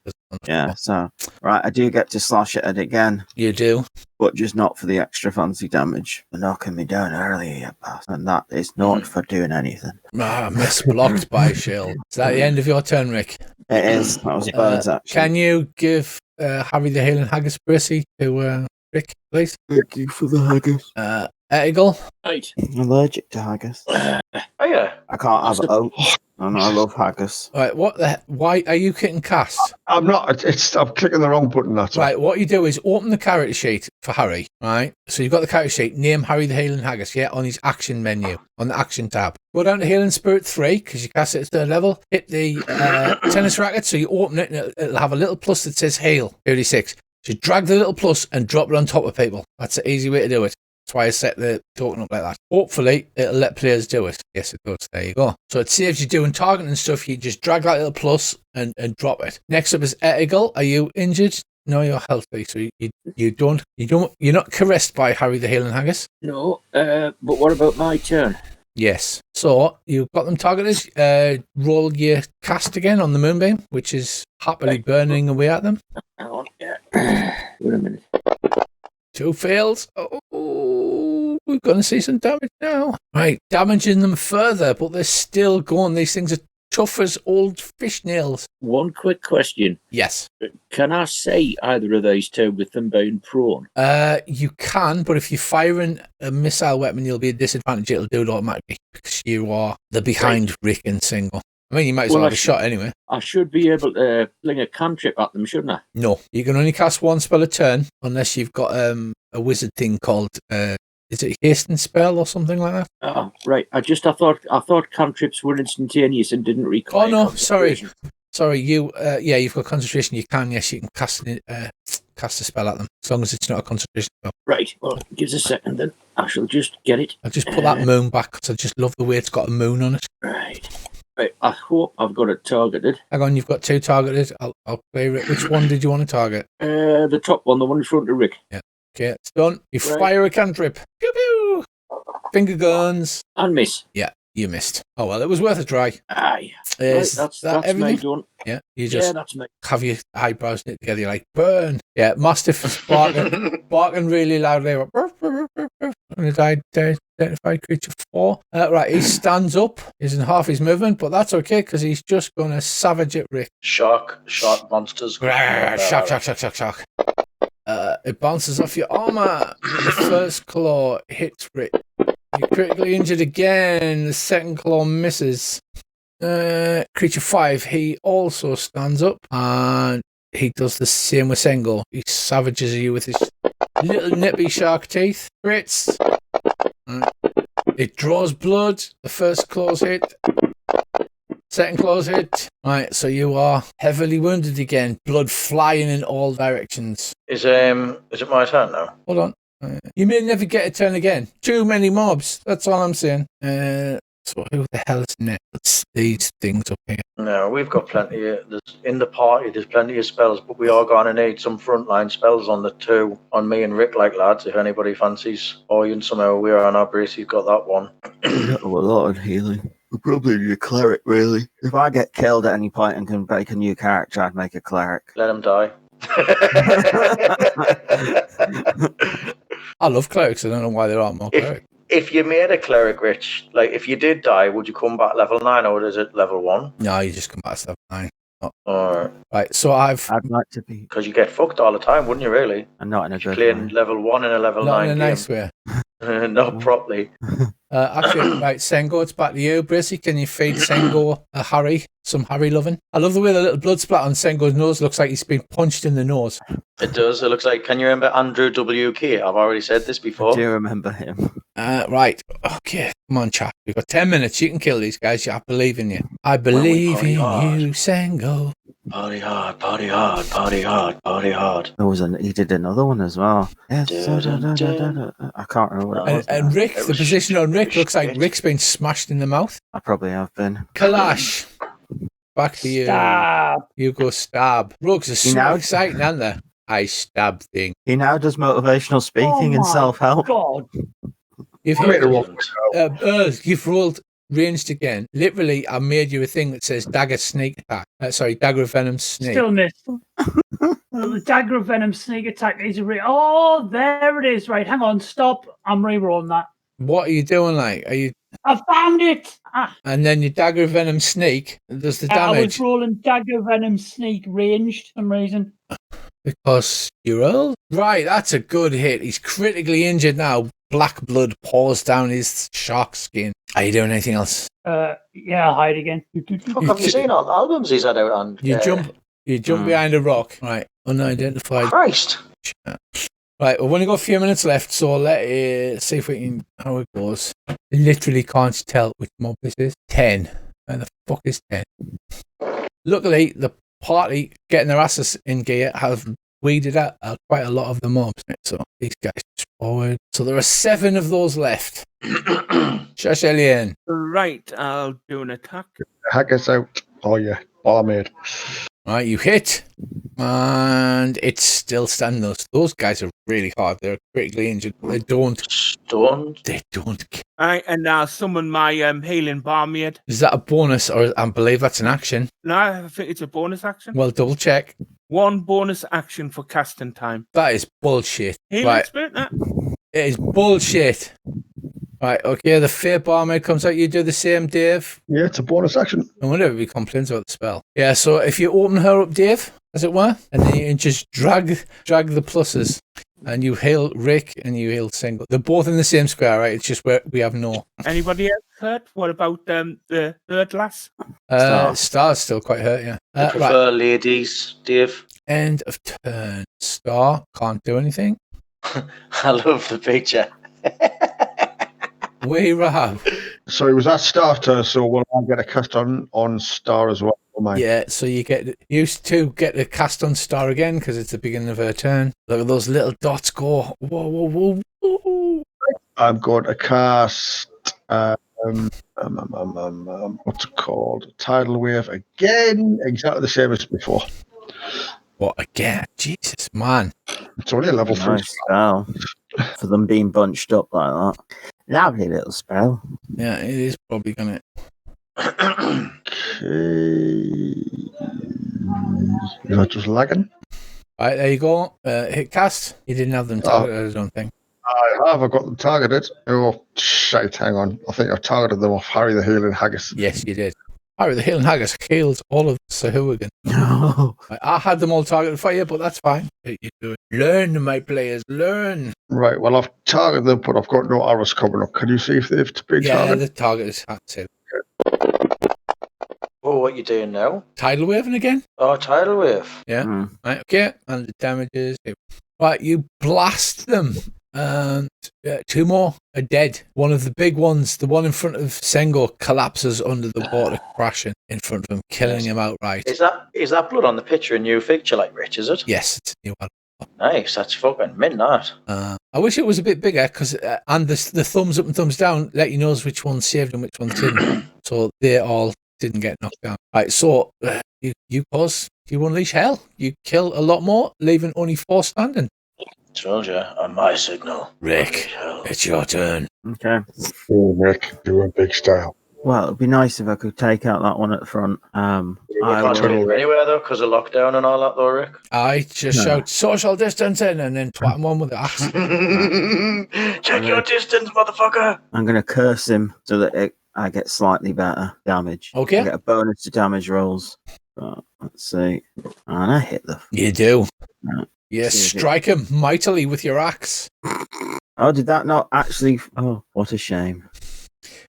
Yeah, so, right, I do get to slash at it again, You do. but just not for the extra fancy damage. For knocking me down earlier, you bastard. And that is not for doing anything. Miss blocked by shield. Is that the end of your turn, Rick? It is. That was a bonus action. Can you give Harry the Healing Haggis Bracey to Rick, please? Thank you for the haggis. Eagle? Right. I'm allergic to haggis. Oh yeah. I can't have oats. And I love haggis. Right, why are you hitting cast? I'm not. I'm clicking the wrong button. That's all. Right, what you do is open the character sheet for Harry, right? So you've got the character sheet, name Harry the Healing Haggis, yeah, on his action menu, on the action tab. Go down to Healing Spirit 3, because you cast it at 3rd level. Hit the tennis racket, so you open it, and it'll have a little plus that says Heal, 36. So you drag the little plus and drop it on top of people. That's the easy way to do it. That's why I set the token up like that. Hopefully, it'll let players do it. Yes, it does. There you go. So it saves you doing targeting and stuff. You just drag that little plus and drop it. Next up is Eagle. Are you injured? No, you're healthy. So you're not caressed by Harry the Healing Haggis. No, but what about my turn? Yes. So you've got them targeted. Roll your cast again on the moonbeam, which is happily burning away at them. Hang on, yeah. Wait a minute. 2 fails. Oh, we're going to see some damage now. Right, damaging them further, but they're still going. These things are tough as old fish nails. One quick question. Yes. Can I say either of these two with them being prone? You can, but if you're firing a missile weapon, you'll be at disadvantage. It'll do it automatically because you are the behind Rick and single. I mean, you might as well have a shot anyway. I should be able to fling a cantrip at them, shouldn't I? No, you can only cast one spell a turn unless you've got a wizard thing called is it hasten spell or something like that? Oh, right. I thought cantrips were instantaneous and didn't require. Oh no, sorry. You you've got concentration. You can you can cast a spell at them as long as it's not a concentration spell. Right. Well, give us a second then. I shall just get it. I'll just put that moon back because I just love the way it's got a moon on it. Right. Right. I hope I've got it targeted. Hang on, you've got 2 targeted. I'll play it. Which one did you want to target? The top one, the one in front of Rick. Yeah. Okay, it's done. You fire a cantrip. Pew pew. Finger guns. And miss. Yeah, you missed. Oh well, it was worth a try. Aye. Is right, that that's me everything? done. Yeah, you just that's me. have your eyebrows knit together. You're like, burn. Yeah, Mastiff is barking really loudly. And it identified creature 4. Right, he stands up. He's in half his movement, but that's okay because he's just going to savage at Rick. Shark monsters. Shock. It bounces off your armor. The first claw hits Rick. You're critically injured again. The second claw misses. Creature 5, he also stands up and he does the same with Sengo. He savages you with his little nippy shark teeth. Crits. It draws blood. The first claw's hit. Second claw's hit. Right, so you are heavily wounded again. Blood flying in all directions. Is it my turn now? Hold on. You may never get a turn again. Too many mobs. That's all I'm saying. So who the hell is next? These things up here. No, we've got plenty. In the party, there's plenty of spells, but we are going to need some frontline spells on the 2 on me and Rick, like lads. If anybody fancies, or you somehow we're on our brace, you've got that one. A lot of healing. We'll probably be a cleric, really. If I get killed at any point and can make a new character, I'd make a cleric. Let him die. I love clerics. I don't know why there aren't more clerics. If you made a cleric, Rich, like if you did die, would you come back level 9 or is it level 1? No, you just come back to level 9. Alright. Right, so I'd like to be. Because you get fucked all the time, wouldn't you, really? And not in a good playing way. level 1 in a level 9 not in a game. nice way. Not properly. Actually, right, Sengo, it's back to you. Bracey, can you feed Sengo some Harry loving? I love the way the little blood splat on Sengo's nose looks like he's been punched in the nose. It does. It looks like, can you remember Andrew W.K.? I've already said this before. I do remember him. Right, okay, come on, chap. We've got 10 minutes. You can kill these guys. I believe in you. I believe in you, Sengo. Party hard, party hard, party hard, party hard. He did another one as well. Yes, I can't remember what it was. And Rick, the position on Rick looks like Rick's been smashed in the mouth. I probably have been. Kalash. Back to you. Stab. You go stab. Rogues are so exciting, aren't they? I stab thing. He now does motivational speaking and self-help. God. You've rolled ranged again. Literally, I made you a thing that says dagger sneak attack. Dagger of venom snake. Still missed. The dagger of venom sneak attack is oh, there it is. Right, hang on, stop. I'm re-rolling that. What are you doing? I found it. And then your dagger of venom sneak does the damage. I was rolling dagger venom sneak ranged for some reason. Because you're old. Right, that's a good hit. He's critically injured now. Black blood pours down his shark skin. Are you doing anything else? Yeah, hide again. Fuck, have you seen all the albums he's had out on? You jump behind a rock. Right, unidentified. Christ. Right, we've only got a few minutes left, so let's see if we can how it goes. I literally can't tell which mob this is. 10. Where the fuck is 10? Luckily, the party getting their asses in gear have weeded out quite a lot of the mobs. So these guys just forward. So there are 7 of those left. Shush, Alien. Right, I'll do an attack. Haggis out. Oh yeah, barmaid. Right, you hit. And it's still standing. Those guys are really hard. They're critically injured. They don't. Right, and I'll summon my healing barmaid. Is that a bonus, or I believe that's an action? No, I think it's a bonus action. Well, double check. 1 bonus action for casting time. That is bullshit. Healing Right. spirit, that. It is bullshit. Right, okay, the Fate Barmaid comes out. You do the same, Dave. Yeah, it's a bonus action. I wonder if he complains about the spell. Yeah, so if you open her up, Dave, as it were, and then you can just drag the pluses, and you heal Rick and you heal Single. They're both in the same square, right? It's just where we have no. Anybody else hurt? What about the third lass? Star's still quite hurt, yeah. I prefer ladies, Dave. End of turn. Star can't do anything. I love the picture. We have. So it was that Star turn, so will I get a cast on Star as well? Yeah, so you used to get a cast on Star again because it's the beginning of her turn. Look at those little dots go. Whoa, whoa, whoa, whoa. I'm going to cast what's it called? Tidal Wave again, exactly the same as before. What again? Jesus, man. It's only a level 3 Nice spell for them being bunched up like that. Lovely little spell. Yeah, it is probably gonna. Okay. Is that just lagging? Right, there you go. Hit cast. You didn't have them targeted, I don't think. I've got them targeted. Oh, shite, hang on. I think I've targeted them off Harry the Healing Haggis. Yes, you did. Harry the Healing Haggis heals all of Sahuagin. No. I had them all targeted for you, but that's fine. You do it. Learn, my players, learn. Right, well, I've targeted them, but I've got no arrows coming up. Can you see if they've been targeted? The target is active. Oh, what you doing now? Tidal waving again? Oh, tidal wave. Yeah. Right, okay. And the damages. Right, you blast them. And 2 more are dead. One of the big ones, the one in front of Sengo, collapses under the water, crashing in front of him, killing him outright. Is that blood on the picture a new feature like Rich, is it? Yes, it's a new one. Nice, that's fucking mint, that. I wish it was a bit bigger, because and the thumbs up and thumbs down let you know which one saved and which one didn't. So they all didn't get knocked down. Right, so you unleash hell. You kill a lot more, leaving only 4 standing. Soldier, on my signal. Rick, it's your turn. Okay. Oh, Rick, do a big style. Well, it'd be nice if I could take out that one at the front. I can't go anywhere though because of lockdown and all that though, Rick. I just shout social distancing and then twat him on with the axe. Check your distance, motherfucker. I'm going to curse him so that I get slightly better damage. Okay. I get a bonus to damage rolls. But let's see. And I hit the... You do. Right. You strike him mightily with your axe. Oh, did that not actually... Oh, what a shame.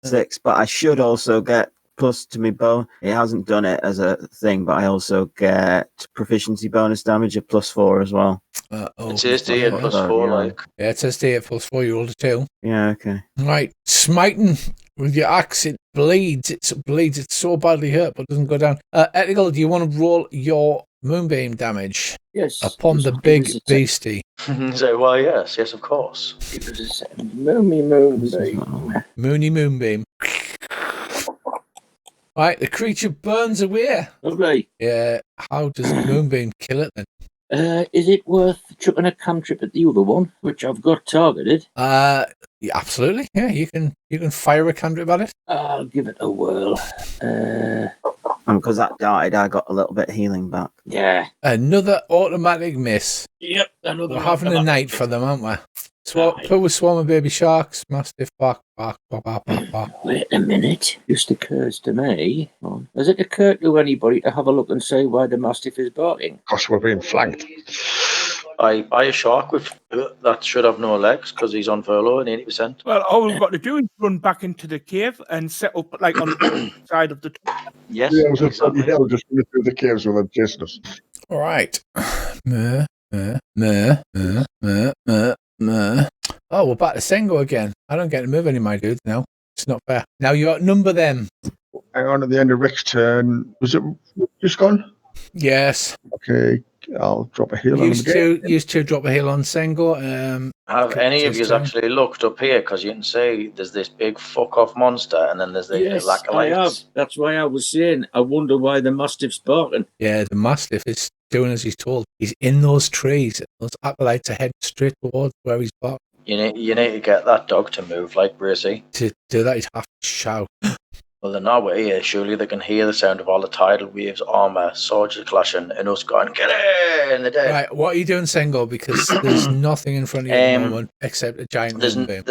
6, but I should also get plus to my bow. It hasn't done it as a thing, but I also get proficiency bonus damage of +4 as well. It says D8 +4, like. Yeah, it says D8 +4, you rolled a 2. Yeah, okay. Right, smiting with your axe, it bleeds. It's so badly hurt, but doesn't go down. Ethical, do you want to roll your moonbeam damage? Yes. Upon the big beastie. So, well, yes, of course. Moony moonbeam. Right, the creature burns away. Lovely. Yeah, how does moonbeam kill it then? Is it worth chucking a cantrip at the other one, which I've got targeted? Yeah, absolutely. Yeah, you can fire a cantrip at it. I'll give it a whirl. Because that died, I got a little bit healing back. Yeah. Another automatic miss. Yep. Another. We're having a night for them, aren't we? Poor swarm of baby sharks, mastiff, bark. Wait a minute. Just occurs to me. Has it occurred to anybody to have a look and see why the mastiff is barking? Gosh, we're being flanked. Buy a shark that should have no legs because he's on furlough and 80%. Well, all we've got to do is run back into the cave and set up like on the side of the top. Yes, Yeah, it was exactly. hell just running through the caves with them chasing us. All right. Oh, we're back to Sengo again. I don't get to move any of my dudes now. It's not fair. Now you outnumber them. Hang on, at the end of Rick's turn. Was it just gone? Yes. Okay, I'll drop a heal on him again. Used to drop a heal on Sengo. Have any of you actually looked up here? Because you can see there's this big fuck off monster and then there's the lack of I have. lights. That's why I was saying, I wonder why the mastiff's barking. Yeah, the mastiff is doing as he's told. He's in those trees. Those acolytes are heading straight towards where he's barked. You need to get that dog to move like Bracy. To do that, he'd have to shout. Well, they're not here. Surely they can hear the sound of all the tidal waves, armor, soldiers clashing, and us going, get in the dead. Right, what are you doing, Sengo? Because there's nothing in front of you at the moment except a giant moonbeam.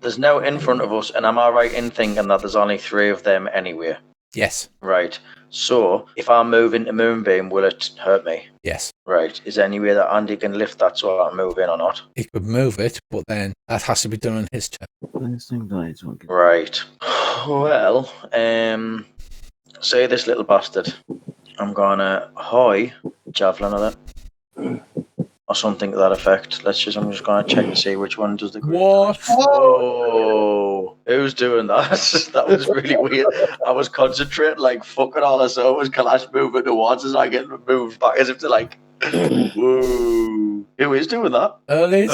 there's no in front of us, and am I right in thinking that there's only 3 of them anywhere? Yes. Right. So if I move into Moonbeam, will it hurt me? Yes. Right. Is there any way that Andy can lift that so I can move in or not? He could move it, but then that has to be done on his turn. Right. Well, say this little bastard. I'm gonna hoi javelin at it. Or something to that effect. I'm just gonna check to see which one does the greatest What? damage. Oh, who's doing that? That was really weird. I was concentrating like fucking all I saw was Kalash moving towards us. I get moved back as if to like, whoa. Who is doing that? Earl is.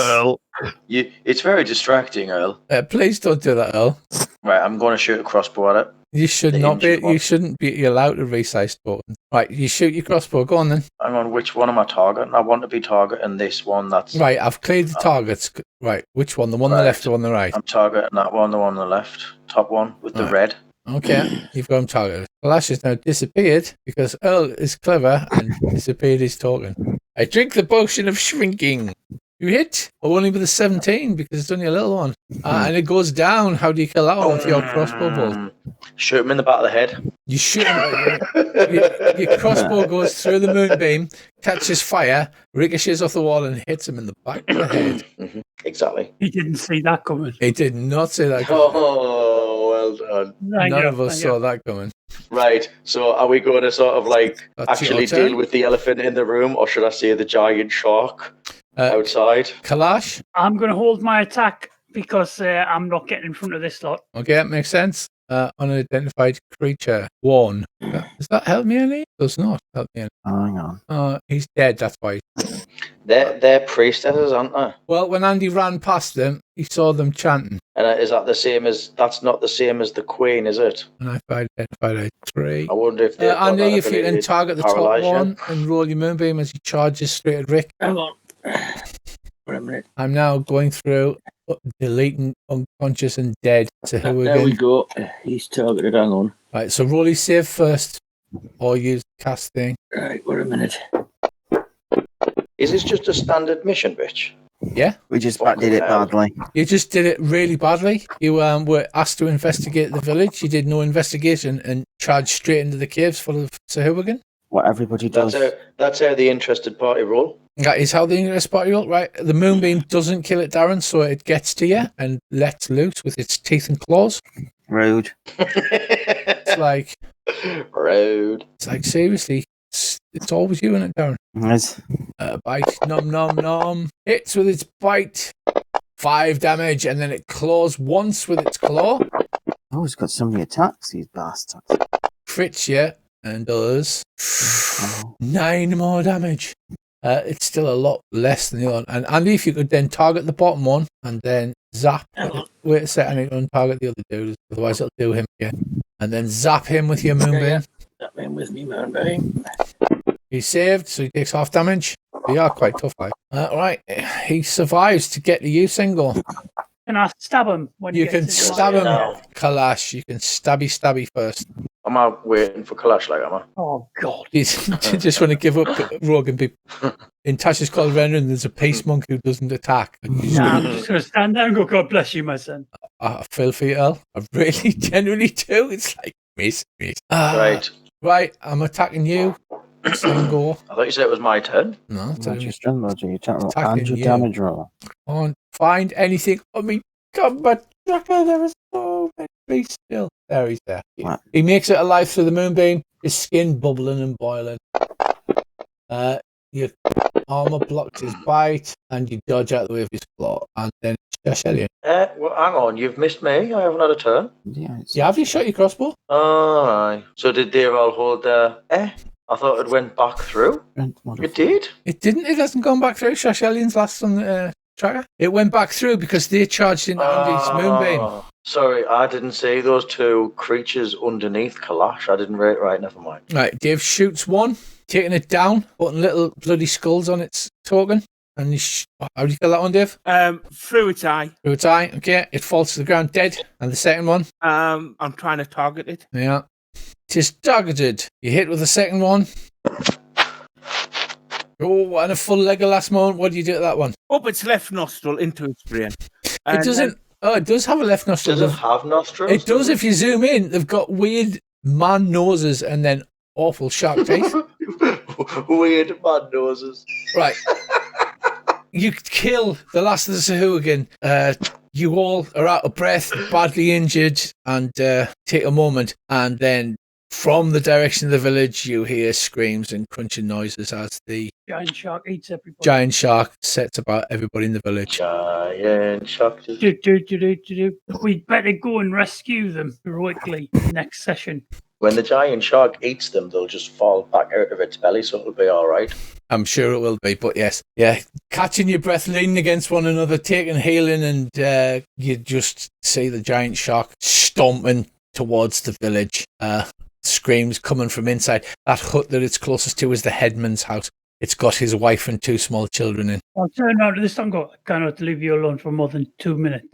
It's very distracting, Earl. Please don't do that, Earl. Right, I'm going to shoot a crossbow at it. You should The not be. injured one. You shouldn't be allowed to resize buttons. Right, you shoot your crossbow. Go on then. Hang on, which one am I targeting? I want to be targeting this one. That's Right, I've cleared the targets. Right, which one? The one on the Right. left or on the right? I'm targeting that one, the one on the left, top one with the Right. red. Okay, you've got him targeted. Flash has now disappeared because Earl is clever and disappeared his token. I drink the potion of shrinking. You hit, but only with a 17 because it's only a little one. And it goes down. How do you kill that one with your crossbow bolt? Shoot him in the back of the head. You shoot him. Your crossbow goes through the moonbeam, catches fire, ricochets off the wall, and hits him in the back of the head. Exactly. He didn't see that coming. He did not see that coming. Oh, well done. None of us saw that coming. Right, so are we going to sort of like That's your actually turn. deal with the elephant in the room, or should I say the giant shark outside? Kalash? I'm going to hold my attack because I'm not getting in front of this lot. Okay, that makes sense. Unidentified creature. 1. Does that help me any? Does not help me any. Hang on. He's dead, that's why. They're priestesses, aren't they? Well, when Andy ran past them, he saw them chanting. And is that the same as? That's not the same as the queen, is it? And I've identified a 3. I wonder if they. Andy, if you can target the top paralyze you. one and roll your moonbeam as he charges straight at Rick. Hang on. Wait a minute. I'm now going through deleting unconscious and dead to who There we again. go. He's targeted. Hang on. Right, so roll your save first or use cast thing. Right, wait a minute. Is this just a standard mission, bitch? Yeah, We just did it badly. you just did it really badly. You were asked to investigate the village. You did no investigation and charged straight into the caves full of Sahuagin. What everybody does. That's how the interested party roll. That is how the English party roll, right? The moonbeam doesn't kill it, Darren, so it gets to you and lets loose with its teeth and claws. Rude. It's like seriously, it's always you in it, Darren. Yes. Bite, nom nom nom. Hits with its bite, 5 damage, and then it claws once with its claw. Oh, he's got so many attacks, these bastards. Crits you and does 9 more damage. It's still a lot less than the other one. And Andy, if you could then target the bottom one and then zap. Wait a second, I need to untarget the other dude, otherwise it'll do him again. And then zap him with your moonbeam. That man with me, man. He's saved, so he takes half damage. They are quite tough, like. Right, he survives to get to you, Single. Can I stab him? When he You gets can into stab my- him, No. Kalash. You can stabby first. Am I waiting for Kalash like am I? Oh, God. He's just want to give up Rogue and be in Tasha's Cold Render, and there's a peace monk who doesn't attack. Nah, I'm just going to stand there and go, God bless you, my son. I feel for you, Earl. I really genuinely do. It's like miss. Right. Right, I'm attacking you. Single. I thought you said it was my turn. No, What's tell your me. strength roll? Your attack roll Attacking and your you. damage roll. Can't find anything on me. Combat tracker. There is so many beasts still. There he's there. What? He makes it alive through the moonbeam. His skin bubbling and boiling. Your armor blocks his bite, and you dodge out the way of his claw. And then it's Shashellian. Well, hang on, you've missed me. I haven't had a turn. Yeah, it's, Yeah, have you shot your crossbow? Alright. So did they all hold their... I thought it went back through. It did? It didn't. It hasn't gone back through. Shashellian's last on the tracker. It went back through because they charged into Andy's moonbeam. Sorry, I didn't see those 2 creatures underneath Kalash. I didn't rate right, never mind. Right, Dave shoots one, taking it down, putting little bloody skulls on its token. And how do you kill that one, Dave? Through its eye. Through its eye. Okay, it falls to the ground dead. And the second one? I'm trying to target it. Yeah. It is targeted. You hit with the second one. Oh, and a full Legolas moment. What do you do to that one? Up its left nostril into its brain. It doesn't. Oh, it does have a left nostril. Does it have nostrils? It does if you zoom in. They've got weird man noses and then awful shark teeth. Weird man noses. Right. You kill the last of the Sahuagin. You all are out of breath, badly injured, and take a moment. And then from the direction of the village, you hear screams and crunching noises as the Giant shark eats everybody. giant shark sets about everybody in the village. Giant shark. We'd better go and rescue them heroically next session. When the giant shark eats them, they'll just fall back out of its belly, so it'll be all right. I'm sure it will be, but yes. Yeah, catching your breath, leaning against one another, taking healing, and you just see the giant shark stomping towards the village. Screams coming from inside. That hut that it's closest to is the headman's house. It's got his wife and 2 small children in. I'll turn around to this and go, I cannot leave you alone for more than 2 minutes.